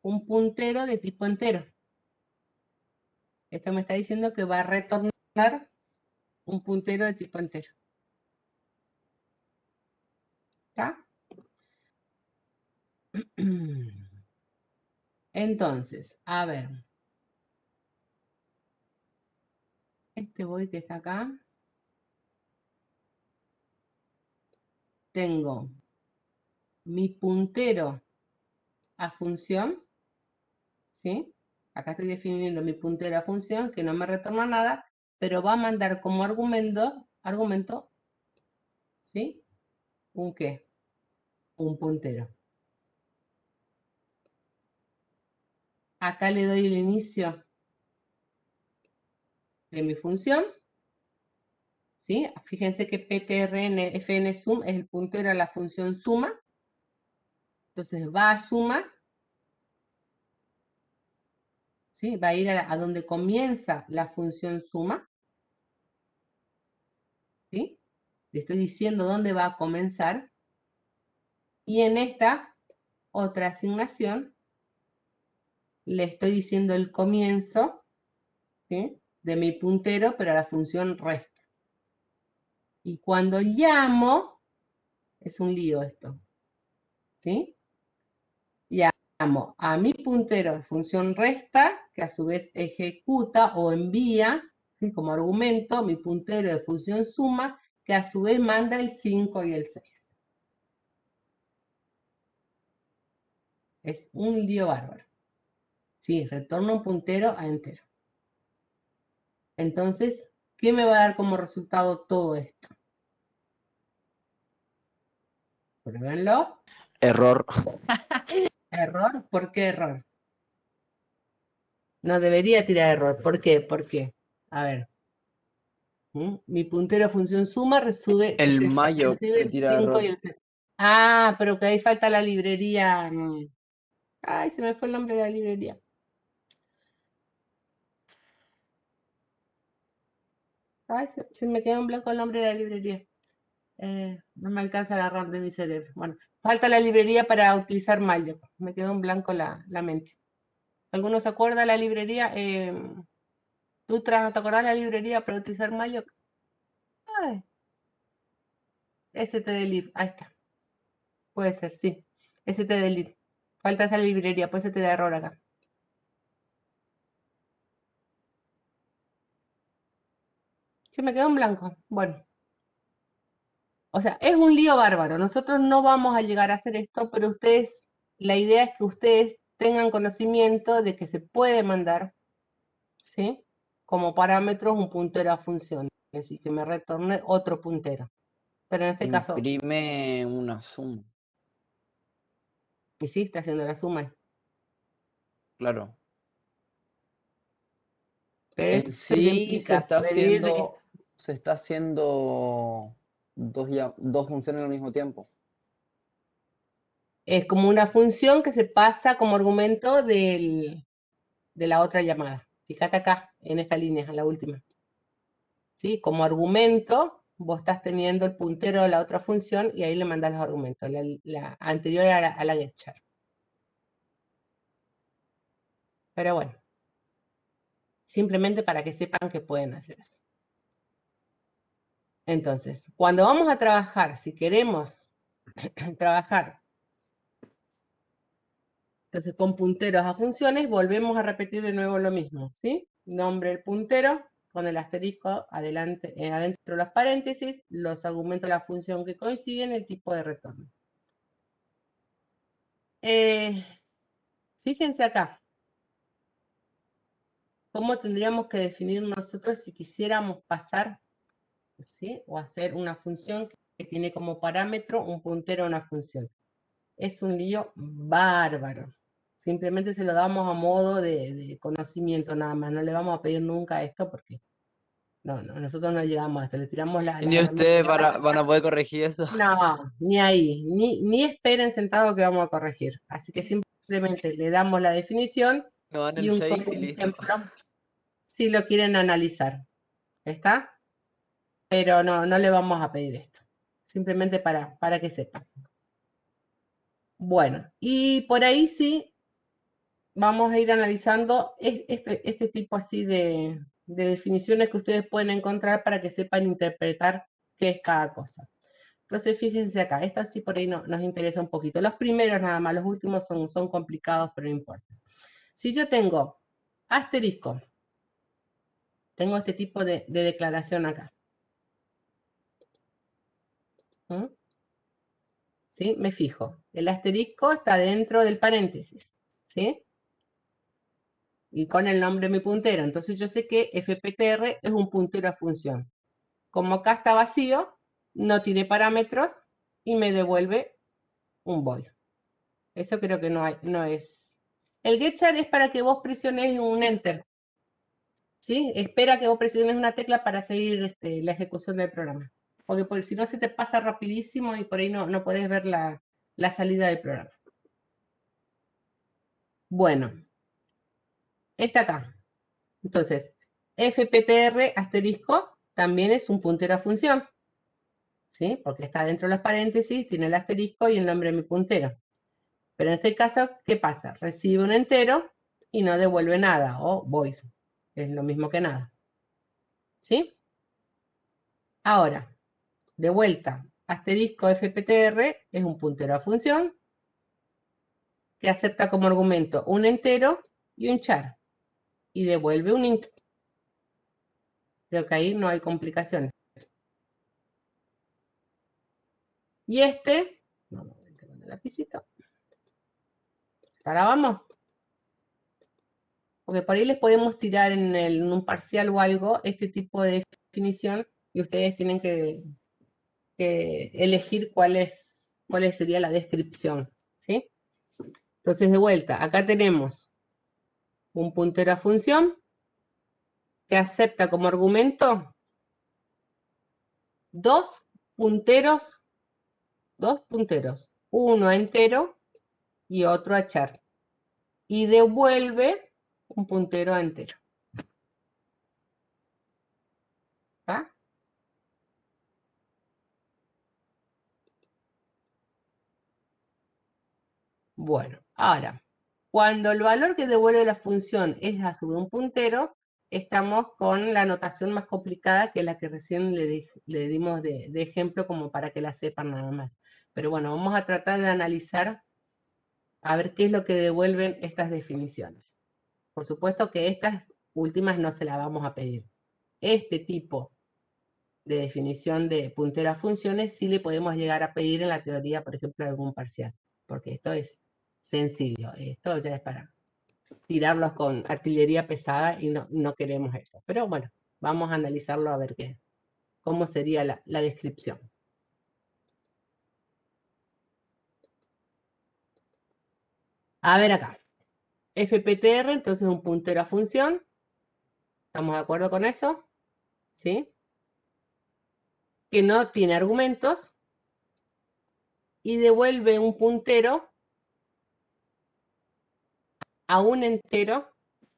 un puntero de tipo entero. Esto me está diciendo que va a retornar un puntero de tipo entero. ¿Está? Entonces, a ver. Este void que está acá. Tengo mi puntero a función, ¿sí? Acá estoy definiendo mi puntero a función, que no me retorna nada, pero va a mandar como argumento, ¿sí? ¿Un qué? Un puntero. Acá le doy el inicio de mi función, ¿sí? Fíjense que ptrn-fn-sum es el puntero a la función suma. Entonces va a sumar, ¿sí? Va a ir a donde comienza la función suma, ¿sí? Le estoy diciendo dónde va a comenzar. Y en esta otra asignación le estoy diciendo el comienzo, ¿sí? De mi puntero, pero a la función resta. Y cuando llamo, es un lío esto, ¿sí? Llamo a mi puntero de función resta, que a su vez ejecuta o envía, ¿sí? Como argumento, mi puntero de función suma, que a su vez manda el 5 y el 6. Es un lío bárbaro. Sí, retorno un puntero a entero. Entonces, ¿qué me va a dar como resultado todo esto? Pruébenlo. Error. Error. ¿Por qué error? No debería tirar error. ¿Por qué? ¿Por qué? A ver. Mi puntero función suma recibe El mayo recibe que el tira 5 y error. el 3. Ah, pero que ahí falta la librería. Ay, se me fue el nombre de la librería. Ay, se me quedó en blanco el nombre de la librería. No me alcanza a agarrar de mi cerebro. Bueno, falta la librería para utilizar Mayo. Me quedó en blanco la mente. ¿Alguno se acuerda de la librería? Tutra, ¿no te acordás de la librería para utilizar Mayo? Ay, stdlib, ahí está. Puede ser, sí. stdlib. Falta esa librería, pues se te da error acá. Se me quedó en blanco. Bueno. O sea, es un lío bárbaro. Nosotros no vamos a llegar a hacer esto, pero ustedes, la idea es que ustedes tengan conocimiento de que se puede mandar, ¿sí? Como parámetros un puntero a funciones y que me retorne otro puntero. Pero en este caso, Imprime una suma. y sí, está haciendo la suma. Claro. Pero En esto se sí implica pedir, se está haciendo dos funciones al mismo tiempo. es como una función que se pasa como argumento de la otra llamada. Fíjate acá, en esta línea, en la última. ¿Sí? Como argumento, vos estás teniendo el puntero de la otra función y ahí le mandás los argumentos, la anterior a la getchar. Pero bueno, simplemente para que sepan que pueden hacer eso. Entonces, cuando vamos a trabajar, si queremos trabajar entonces con punteros a funciones, volvemos a repetir de nuevo lo mismo, ¿sí? Nombre del puntero, con el asterisco adelante, adentro de los paréntesis, los argumentos de la función que coinciden, el tipo de retorno. Fíjense acá, ¿cómo tendríamos que definir nosotros si quisiéramos pasar, ¿sí? O hacer una función que tiene como parámetro un puntero a una función? Es un lío bárbaro. Simplemente se lo damos a modo de conocimiento nada más. No le vamos a pedir nunca esto porque nosotros no llegamos a esto. Le tiramos Ni ustedes van a poder corregir eso. No, ni ahí. Ni esperen sentado que vamos a corregir. Así que simplemente le damos la definición Me dan y el un 6 y listo. ejemplo si lo quieren analizar. ¿Está? Pero no le vamos a pedir esto. Simplemente para que sepan. Bueno, y por ahí sí vamos a ir analizando este tipo así de definiciones que ustedes pueden encontrar para que sepan interpretar qué es cada cosa. Entonces fíjense acá, esta sí por ahí nos interesa un poquito. Los primeros nada más, los últimos son complicados, pero no importa. Si yo tengo asterisco, tengo este tipo de declaración acá. ¿Mm? ¿Sí? Me fijo. El asterisco está dentro del paréntesis. ¿Sí? y con el nombre de mi puntero. Entonces yo sé que fptr es un puntero a función. Como acá está vacío, no tiene parámetros y me devuelve un void. Eso creo que no es. El getChar es para que vos presiones un enter. ¿Sí? Espera que vos presiones una tecla para seguir la ejecución del programa. Porque si no se te pasa rapidísimo y por ahí no podés ver la salida del programa. Bueno, está acá. Entonces, fptr asterisco también es un puntero a función. ¿Sí? Porque está dentro de los paréntesis, tiene el asterisco y el nombre de mi puntero. Pero en este caso, ¿qué pasa? Recibe un entero y no devuelve nada, o void. Es lo mismo que nada. ¿Sí? Ahora, de vuelta, asterisco fptr es un puntero a función que acepta como argumento un entero y un char. Y devuelve un int. Creo que ahí no hay complicaciones. Y vamos a ver con el lapicito. Ahora vamos. Porque por ahí les podemos tirar en un parcial o algo este tipo de definición y ustedes tienen que elegir cuál sería la descripción. ¿Sí? Entonces, de vuelta, acá tenemos un puntero a función que acepta como argumento dos punteros, uno a entero y otro a char, y devuelve un puntero a entero. ¿Ah? Bueno, ahora, cuando el valor que devuelve la función es a su vez un puntero, estamos con la notación más complicada que la que recién le dimos de ejemplo como para que la sepan nada más. Pero bueno, vamos a tratar de analizar a ver qué es lo que devuelven estas definiciones. Por supuesto que estas últimas no se las vamos a pedir. Este tipo de definición de puntero a funciones sí le podemos llegar a pedir en la teoría, por ejemplo, de algún parcial, porque esto es sencillo, esto ya es para tirarlos con artillería pesada y no queremos eso. Pero bueno, vamos a analizarlo a ver cómo sería la descripción. A ver acá. fptr, entonces un puntero a función. ¿Estamos de acuerdo con eso? ¿Sí? Que no tiene argumentos y devuelve un puntero a un entero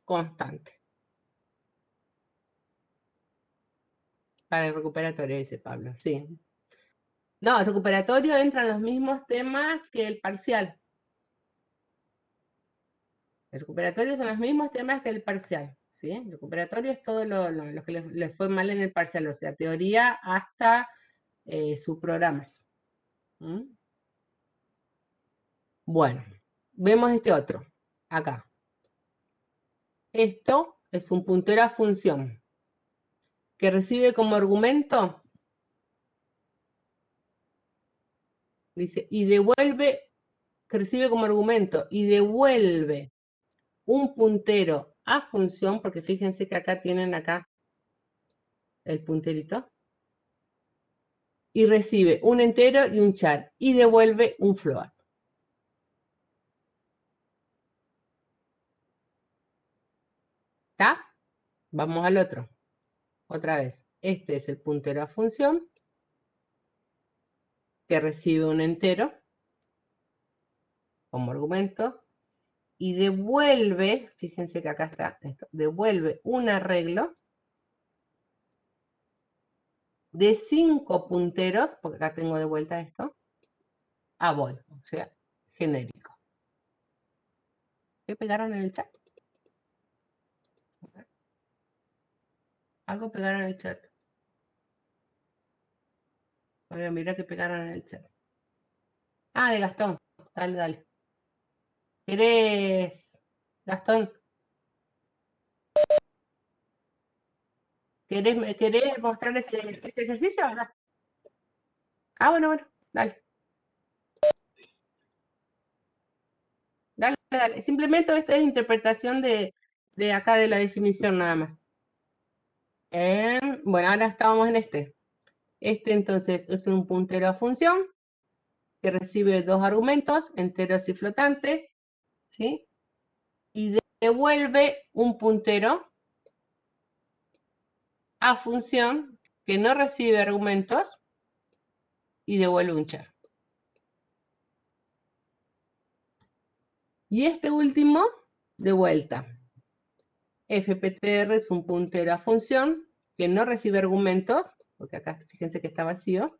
constante. Para el recuperatorio, dice Pablo, sí. No, el recuperatorio entra en los mismos temas que el parcial. El recuperatorio son los mismos temas que el parcial. ¿Sí? El recuperatorio es todo lo que les fue mal en el parcial, o sea, teoría hasta subprogramas. ¿Mm? Bueno, vemos este otro, acá. Esto es un puntero a función que recibe como argumento, dice, y devuelve, que recibe como argumento y devuelve un puntero a función, porque fíjense que acá tienen acá el punterito, y recibe un entero y un char, y devuelve un float. ¿Está? Vamos al otro. Otra vez. Este es el puntero a función, que recibe un entero como argumento, y devuelve, fíjense que acá está esto, devuelve un arreglo de 5 punteros, porque acá tengo de vuelta esto, a void, o sea, genérico. ¿Qué pegaron en el chat? Algo pegaron en el chat. Oiga, mira que pegaron en el chat. Ah, de Gastón. Dale, dale. ¿Querés, Gastón? ¿Querés mostrar este ejercicio, verdad? Ah, bueno, dale. Dale. Simplemente esta es interpretación de de acá de la definición nada más. Bueno, ahora estábamos en este. Este entonces es un puntero a función que recibe dos argumentos, enteros y flotantes, ¿sí? Y devuelve un puntero a función que no recibe argumentos y devuelve un char. Y este último, de vuelta. FPTR es un puntero a función que no recibe argumentos, porque acá fíjense que está vacío,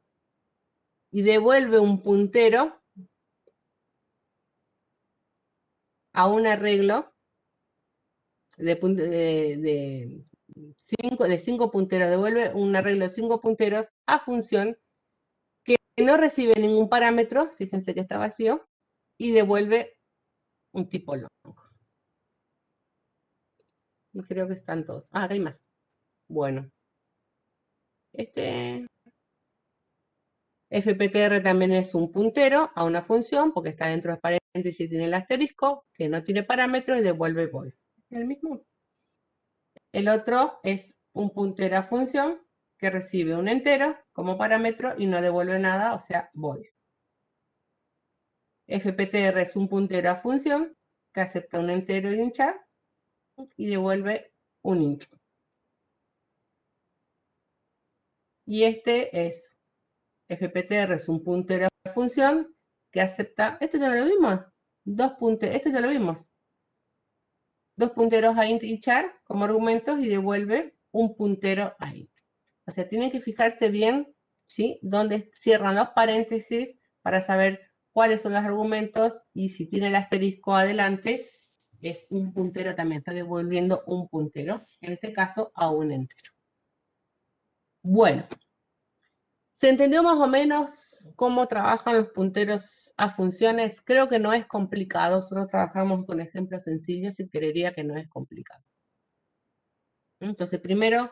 y devuelve un puntero a un arreglo de 5 punteros, devuelve un arreglo de 5 punteros a función que no recibe ningún parámetro, fíjense que está vacío, y devuelve un tipo longo. Y creo que están todos. Ah, acá hay más. Bueno. Este FPTR también es un puntero a una función, porque está dentro de paréntesis y tiene el asterisco, que no tiene parámetro y devuelve void. ¿Es el mismo? El otro es un puntero a función que recibe un entero como parámetro y no devuelve nada, o sea, void. FPTR es un puntero a función que acepta un entero y un char y devuelve un int. Y este es FPTR es un puntero a función que acepta, este ya lo vimos, este ya lo vimos, dos punteros a int y char como argumentos y devuelve un puntero a int. O sea, tienen que fijarse bien, ¿sí?, dónde cierran los paréntesis para saber cuáles son los argumentos, y si tiene el asterisco adelante es un puntero también, está devolviendo un puntero, en este caso a un entero. Bueno, ¿se entendió más o menos cómo trabajan los punteros a funciones? Creo que no es complicado, nosotros trabajamos con ejemplos sencillos y creería que no es complicado. Entonces, primero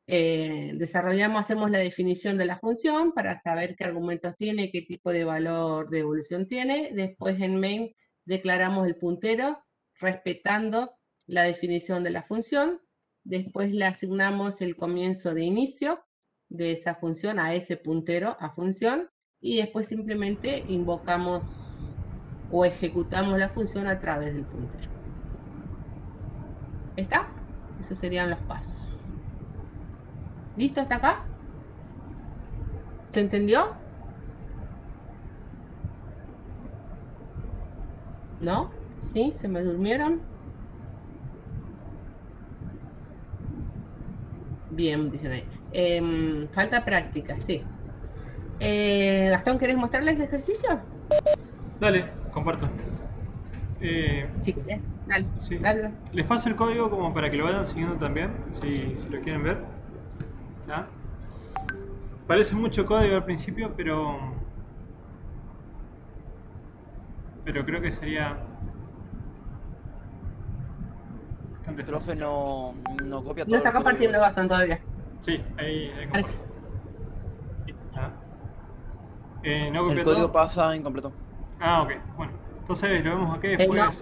hacemos la definición de la función para saber qué argumentos tiene, qué tipo de valor de evolución tiene. Después en main declaramos el puntero respetando la definición de la función. Después le asignamos el comienzo de inicio de esa función a ese puntero a función, y después simplemente invocamos o ejecutamos la función a través del puntero. ¿Está? Esos serían los pasos. ¿Listo hasta acá? ¿Se entendió? ¿No? ¿Sí? ¿Se me durmieron? Bien, dicen ahí. Falta práctica, sí. Gastón, ¿querés mostrarles el ejercicio? Dale, comparto. Sí, dale, Sí. dale. Les paso el código como para que lo vayan siguiendo también, si lo quieren ver. ¿Ya? Parece mucho código al principio, pero creo que sería bastante Profe, fácil. no copia todo No está el código. compartiendo Gastón todavía. Sí, ahí Ahí. comparto. ¿Ya? ¿No copia El código todo? pasa incompleto. Ah, ok. Bueno, entonces lo vemos aquí, No.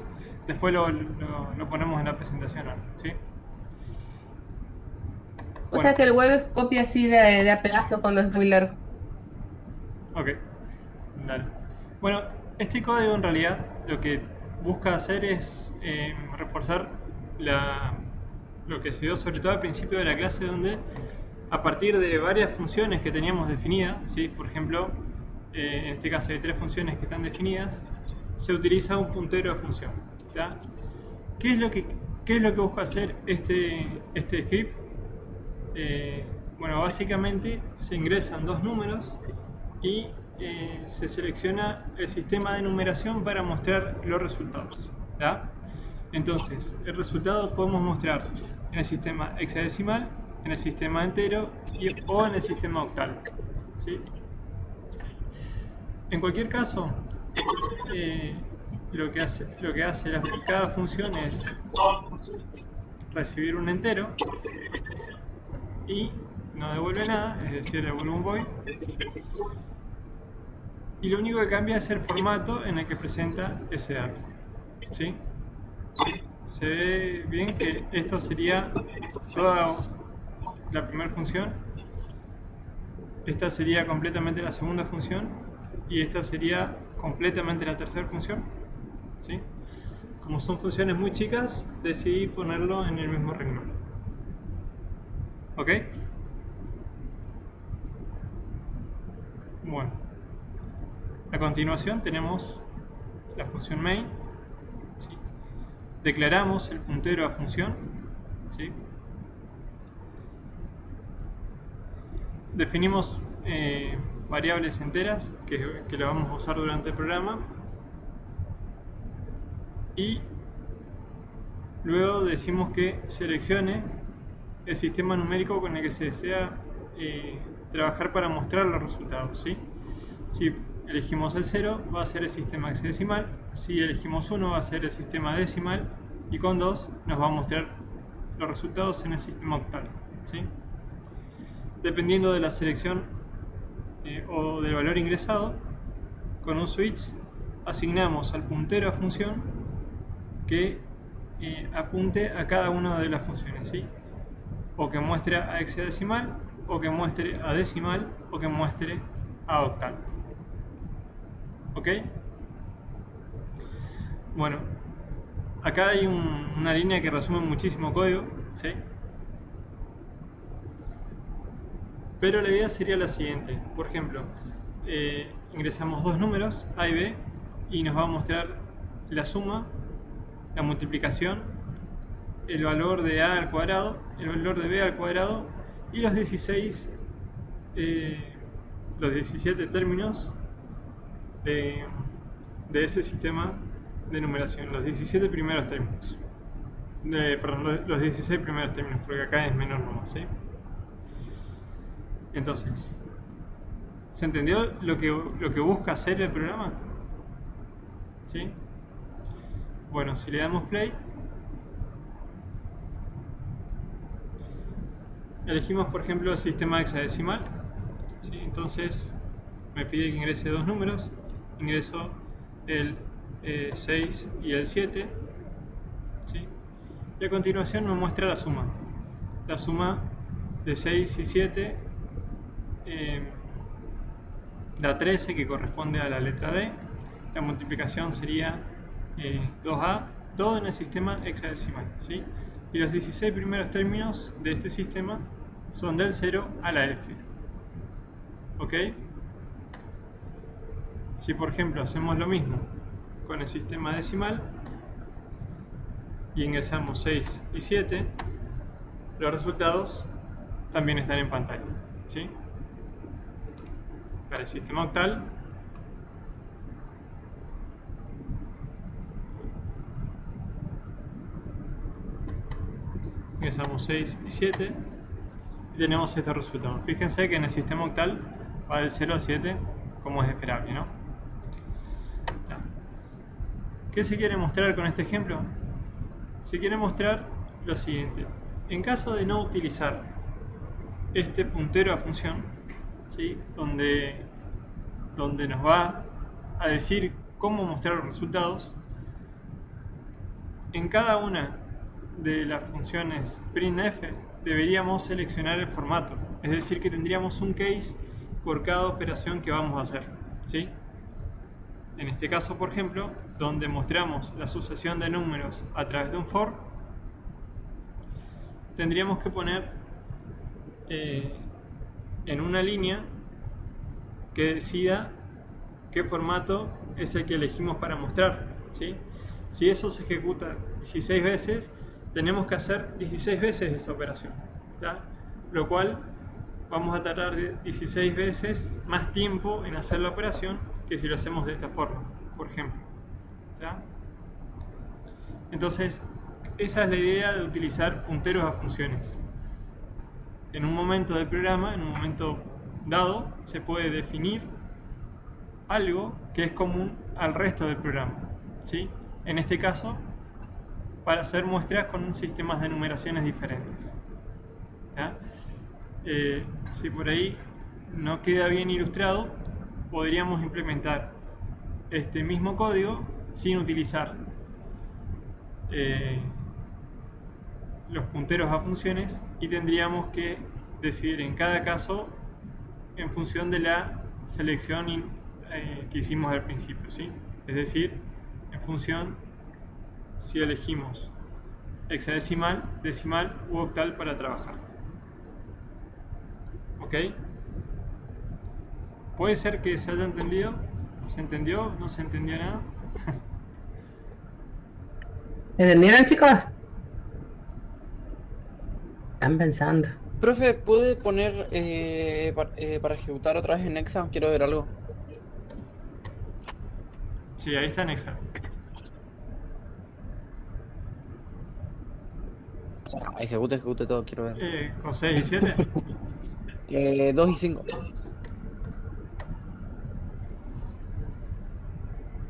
después lo ponemos en la presentación ahora, ¿sí? O Bueno. sea que el web copia así de a pedazos cuando es muy largo. Ok, dale. Bueno, este código en realidad lo que busca hacer es reforzar lo que se dio sobre todo al principio de la clase, donde a partir de varias funciones que teníamos definidas, ¿sí? Por ejemplo, en este caso hay 3 funciones que están definidas, se utiliza un puntero de función. ¿Ya? ¿Qué es lo que busca hacer este script? Bueno, básicamente se ingresan 2 números y se selecciona el sistema de numeración para mostrar los resultados. ¿Ya? Entonces, el resultado podemos mostrar en el sistema hexadecimal, en el sistema entero o en el sistema octal. ¿Sí? En cualquier caso, lo que hace cada función es recibir un entero y no devuelve nada, es decir, devuelve un void, y lo único que cambia es el formato en el que presenta ese dato. ¿Sí? se ve bien que esto sería toda la primera función, esta sería completamente la segunda función y esta sería completamente la tercera función, ¿sí? Como son funciones muy chicas, decidí ponerlo en el mismo renglón. ¿Ok? Bueno, a continuación tenemos la función main, ¿sí? Declaramos el puntero a función, ¿sí? Definimos variables enteras que lo vamos a usar durante el programa y luego decimos que seleccione el sistema numérico con el que se desea trabajar para mostrar los resultados, ¿sí? Si elegimos el 0 va a ser el sistema hexadecimal, si elegimos 1 va a ser el sistema decimal y con 2 nos va a mostrar los resultados en el sistema octal, ¿sí? Dependiendo de la selección o del valor ingresado, con un switch asignamos al puntero a función que apunte a cada una de las funciones, ¿sí? O que muestre a hexadecimal, o que muestre a decimal, o que muestre a octal. ¿Ok? Bueno, acá hay una línea que resume muchísimo código, ¿sí? Pero la idea sería la siguiente. Por ejemplo, ingresamos dos números, A y B, y nos va a mostrar la suma, la multiplicación, el valor de A al cuadrado, el valor de B al cuadrado y los 17 términos de ese sistema de numeración, los 17 primeros términos. Perdón, los 16 primeros términos, porque acá es menor nomás, ¿sí? Entonces, ¿se entendió lo que busca hacer el programa? ¿Sí? Bueno, si le damos play, elegimos por ejemplo el sistema hexadecimal, ¿sí? Entonces me pide que ingrese dos números, ingreso el 6 y el 7, ¿sí? Y a continuación me muestra la suma de 6 y 7 da 13, que corresponde a la letra D. La multiplicación sería 2A, todo en el sistema hexadecimal, ¿sí? Y los 16 primeros términos de este sistema son del 0 a la F. ¿Ok? Si por ejemplo hacemos lo mismo con el sistema decimal y ingresamos 6 y 7, los resultados también están en pantalla, ¿sí? Para el sistema octal ingresamos 6 y 7 y tenemos estos resultados. Fíjense que en el sistema octal va del 0 a 7 como es esperable, ¿no? ¿Qué se quiere mostrar con este ejemplo? Se quiere mostrar lo siguiente: en caso de no utilizar este puntero a función, ¿sí? donde nos va a decir cómo mostrar los resultados, en cada una de las funciones printf deberíamos seleccionar el formato, es decir que tendríamos un case por cada operación que vamos a hacer, ¿sí? En este caso, por ejemplo, donde mostramos la sucesión de números a través de un for, tendríamos que poner en una línea que decida qué formato es el que elegimos para mostrar, ¿sí? Si eso se ejecuta 16 veces, tenemos que hacer 16 veces esa operación, ¿ya? Lo cual vamos a tardar 16 veces más tiempo en hacer la operación que si lo hacemos de esta forma, por ejemplo, ¿ya? Entonces, esa es la idea de utilizar punteros a funciones. En un momento del programa, en un momento dado, se puede definir algo que es común al resto del programa, ¿sí? En este caso, para hacer muestras con sistemas de numeraciones diferentes, ¿ya? Si por ahí no queda bien ilustrado, podríamos implementar este mismo código sin utilizar los punteros a funciones y tendríamos que decidir en cada caso en función de la selección que hicimos al principio, ¿sí? Es decir, en función si elegimos hexadecimal, decimal u octal para trabajar. ¿Ok? Puede ser que se haya entendido. ¿Se entendió? ¿No se entendió nada? ¿Entendieron, chicos? Están pensando. Profe, ¿puede poner para ejecutar otra vez en Nexa? Quiero ver algo. Sí, ahí está en Excel. Ejecute todo, quiero ver. Con 6 y 7. 2 y 5.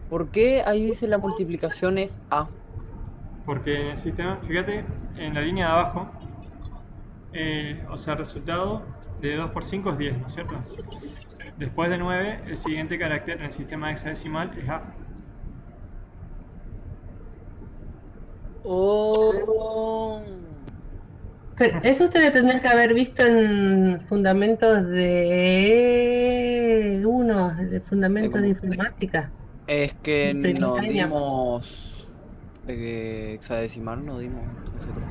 ¿Por qué ahí dice la multiplicación es A? Porque en el sistema, fíjate, en la línea de abajo, o sea, el resultado de 2 por 5 es 10, ¿no es cierto? Después de 9, el siguiente carácter en el sistema hexadecimal es A. Oh. Pero eso ustedes tendrían que haber visto en fundamentos de fundamentos de informática. Es que Primer no año. dimos hexadecimal, no dimos nosotros.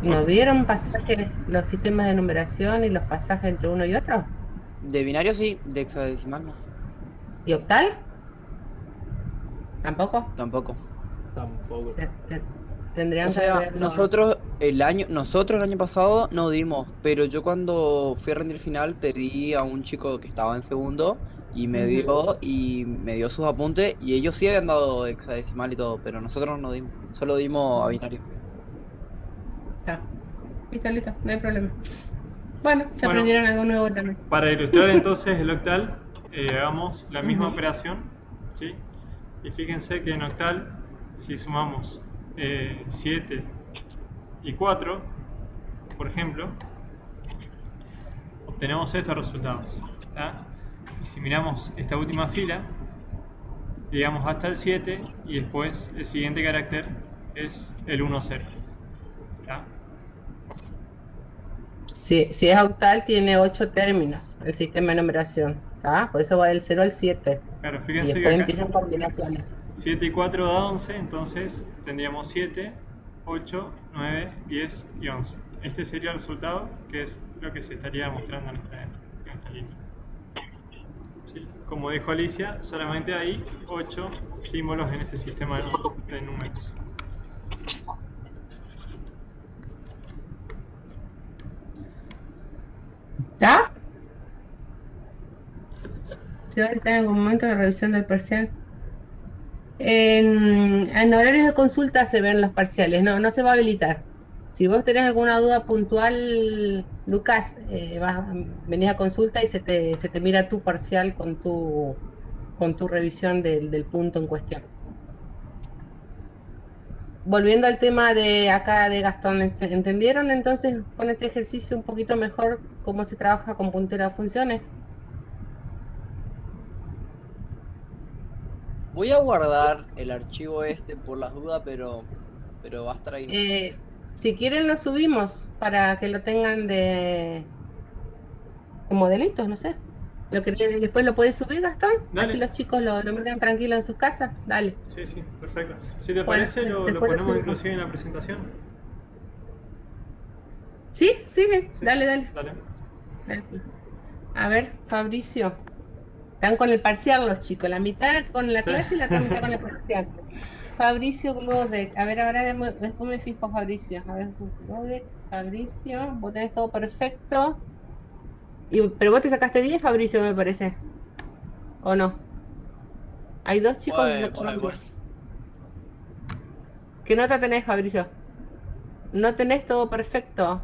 ¿Nos dieron pasajes, los sistemas de numeración y los pasajes entre uno y otro? De binario sí, de hexadecimal no. ¿Y octal? ¿Tampoco? Tampoco. Tampoco. Tendrían O que sea, haberlo. nosotros el año pasado no dimos, pero yo cuando fui a rendir final pedí a un chico que estaba en segundo y me dio sus apuntes y ellos sí habían dado hexadecimal y todo, pero nosotros no dimos, solo dimos a binario. Está. Listo, no hay problema. Bueno, ya Bueno. aprendieron algo nuevo también. Para ilustrar entonces el octal, hagamos la misma operación, ¿sí? Y fíjense que en octal, si sumamos 7 y 4, por ejemplo, obtenemos estos resultados, ¿tá? Y si miramos esta última fila, llegamos hasta el 7 y después el siguiente carácter es el 1, 0. ¿Tá? Si es octal, tiene 8 términos el sistema de numeración. ¿Tá? Por eso va del 0 al 7. Claro, Y fíjense que después acá empiezan combinaciones. 7 y 4 da 11, entonces tendríamos 7, 8, 9, 10 y 11. Este sería el resultado, que es lo que se estaría mostrando en esta línea. ¿Sí? Como dijo Alicia, solamente hay 8 símbolos en este sistema de números. ¿Está? Si va a estar en algún momento de revisión del parcial. En horarios de consulta se ven los parciales, no se va a habilitar. Si vos tenés alguna duda puntual, Lucas, venís a consulta y se te mira tu parcial con tu revisión del punto en cuestión. Volviendo al tema de acá de Gastón, ¿entendieron entonces con este ejercicio un poquito mejor cómo se trabaja con puntero a funciones? Voy a guardar el archivo por las dudas, pero va a estar ahí. Si quieren lo subimos para que lo tengan de modelitos, no sé. Después lo puedes subir, Gastón. Dale. Así los chicos lo miran tranquilos en sus casas. Dale. Sí, perfecto. Si te Bueno, parece, lo después lo ponemos subimos. inclusive en la presentación. ¿Sí? Sigue. Sí, Dale. dale. Dale. A ver, Fabricio. Están con el parcial los chicos, la mitad con la clase y la otra mitad con el parcial. Fabricio Glodek, a ver, ahora después me fijo Fabricio. A ver, Glodek, Fabricio, vos tenés todo perfecto. Pero vos te sacaste 10, Fabricio, me parece. ¿O no? Hay dos chicos que se sacaron 10. ¿Qué nota tenés, Fabricio? No tenés todo perfecto.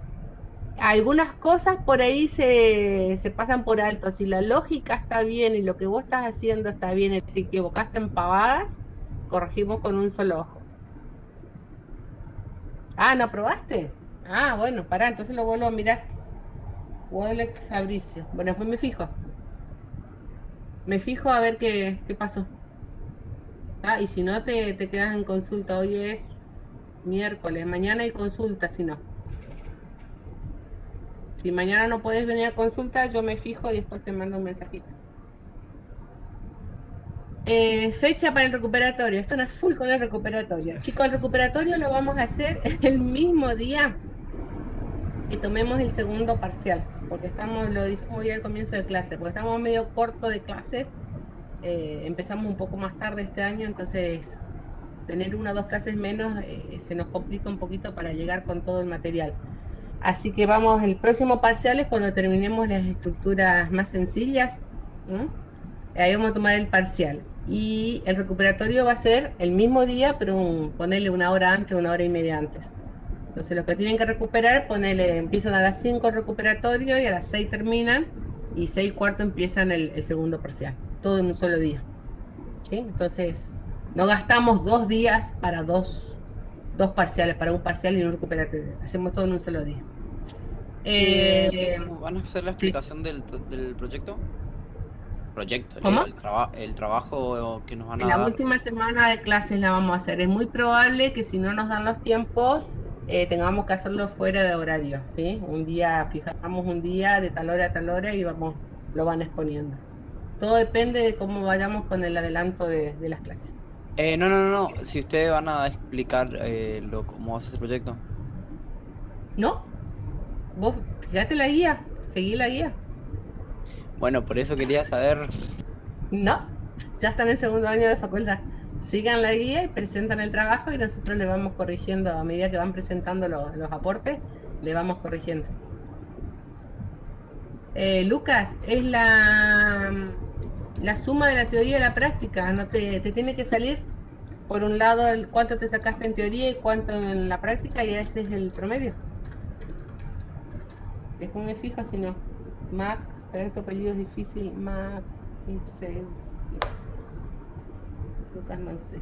Algunas cosas por ahí se pasan por alto. Si la lógica está bien y lo que vos estás haciendo está bien y te equivocaste en pavadas, corregimos con un solo ojo. Ah, ¿no probaste? Ah, bueno, pará, entonces lo vuelvo a mirar. Wolex Fabricio. Bueno, después me fijo. Me fijo a ver qué pasó. Ah, y si no te quedas en consulta, hoy es Miércoles, mañana hay consulta, si no. Si mañana no podés venir a consulta, yo me fijo y después te mando un mensajito. Fecha para el recuperatorio. Esto no es full con el recuperatorio. Chicos, el recuperatorio lo vamos a hacer el mismo día que tomemos el segundo parcial. Porque lo dijimos hoy al comienzo de clase, porque estamos medio corto de clases. Empezamos un poco más tarde este año, entonces tener una o dos clases menos se nos complica un poquito para llegar con todo el material. Así que vamos, el próximo parcial es cuando terminemos las estructuras más sencillas. Ahí vamos a tomar el parcial. Y el recuperatorio va a ser el mismo día, pero ponerle una hora antes, una hora y media antes. Entonces los que tienen que recuperar, empiezan a las 5 el recuperatorio y a las 6 terminan. Y 6:15 empiezan el segundo parcial. Todo en un solo día. ¿Sí? Entonces, no gastamos 2 días para dos parciales, para un parcial y un recuperatorio. Hacemos todo en un solo día. ¿Van a hacer la sí. explicación del proyecto? ¿Cómo? El trabajo que nos van a En la dar. última semana de clases la vamos a hacer. Es muy probable que si no nos dan los tiempos, tengamos que hacerlo fuera de horario, ¿sí? Fijamos un día de tal hora a tal hora y lo van exponiendo. Todo depende de cómo vayamos con el adelanto de las clases. No. Si ustedes van a explicar cómo hace ese proyecto. ¿No? Vos fíjate la guía, seguí la guía. Bueno, por eso quería saber. No, ya están en segundo año de facultad. Sigan la guía y presentan el trabajo y nosotros le vamos corrigiendo a medida que van presentando los aportes, le vamos corrigiendo. Lucas, es la suma de la teoría y la práctica. No te tiene que salir por un lado cuánto te sacaste en teoría y cuánto en la práctica, y ese es el promedio. Después me fijo si no. Mac, pero este apellido es difícil. Mac, Lucas Mancé.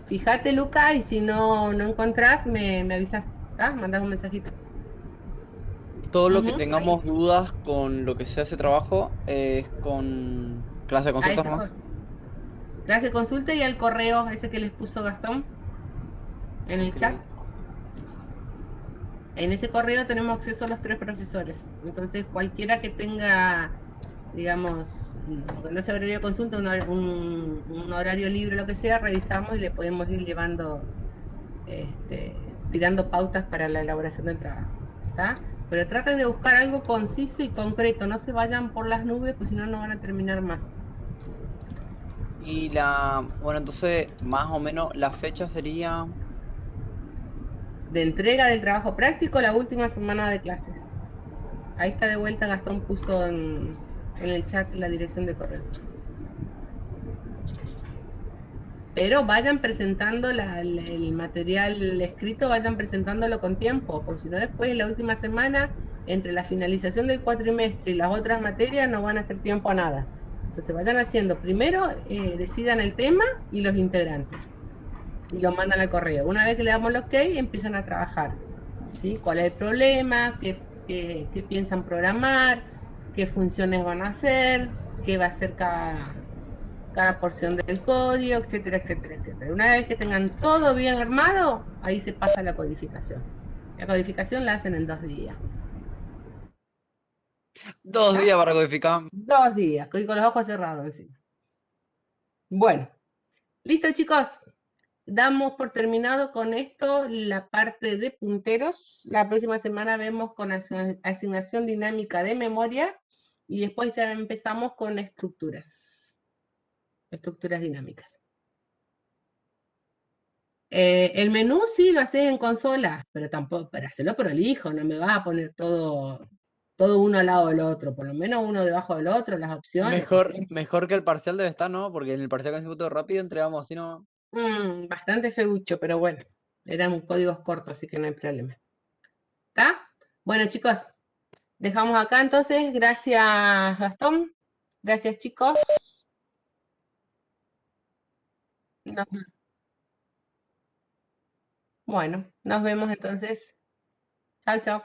Fíjate, Lucas, y si no encontrás, me avisas. Mandás un mensajito. Todo lo que tengamos dudas con lo que sea ese trabajo es con clase de consultas nomás. Clase de consulta y al correo ese que les puso Gastón en el chat. En ese correo tenemos acceso a los 3 profesores. Entonces cualquiera que tenga, digamos, aunque no sea horario de consulta, un horario libre, lo que sea, revisamos y le podemos ir llevando, tirando pautas para la elaboración del trabajo. ¿Está? Pero traten de buscar algo conciso y concreto, no se vayan por las nubes, pues si no, no van a terminar más. Y bueno, entonces, más o menos, la fecha sería... De entrega del trabajo práctico, la última semana de clases. Ahí está de vuelta, Gastón puso en el chat la dirección de correo. Pero vayan presentando el material escrito, vayan presentándolo con tiempo, porque si no después en la última semana, entre la finalización del cuatrimestre y las otras materias, no van a hacer tiempo a nada. Entonces vayan haciendo, primero decidan el tema y los integrantes, y lo mandan al correo. Una vez que le damos el ok, empiezan a trabajar, ¿sí? ¿Cuál es el problema? ¿Qué piensan programar? ¿Qué funciones van a hacer? ¿Qué va a hacer cada porción del código? Etcétera, etcétera, etcétera. Una vez que tengan todo bien armado, ahí se pasa a la codificación. La codificación la hacen en 2 días. 2 días para codificar. 2 días, con los ojos cerrados encima. Bueno, listo, chicos. Damos por terminado con esto la parte de punteros. La próxima semana vemos con asignación dinámica de memoria y después ya empezamos con estructuras dinámicas. El menú sí lo haces en consola, pero tampoco para hacerlo prolijo, no me vas a poner todo uno al lado del otro, por lo menos uno debajo del otro, las opciones. Mejor que el parcial debe estar, ¿no? Porque en el parcial que todo rápido entregamos así, ¿no? Bastante feucho, pero bueno, eran códigos cortos, así que no hay problema. ¿Está? Bueno, chicos, dejamos acá entonces. Gracias, Gastón. Gracias, chicos. Bueno, nos vemos entonces. Chao, chao.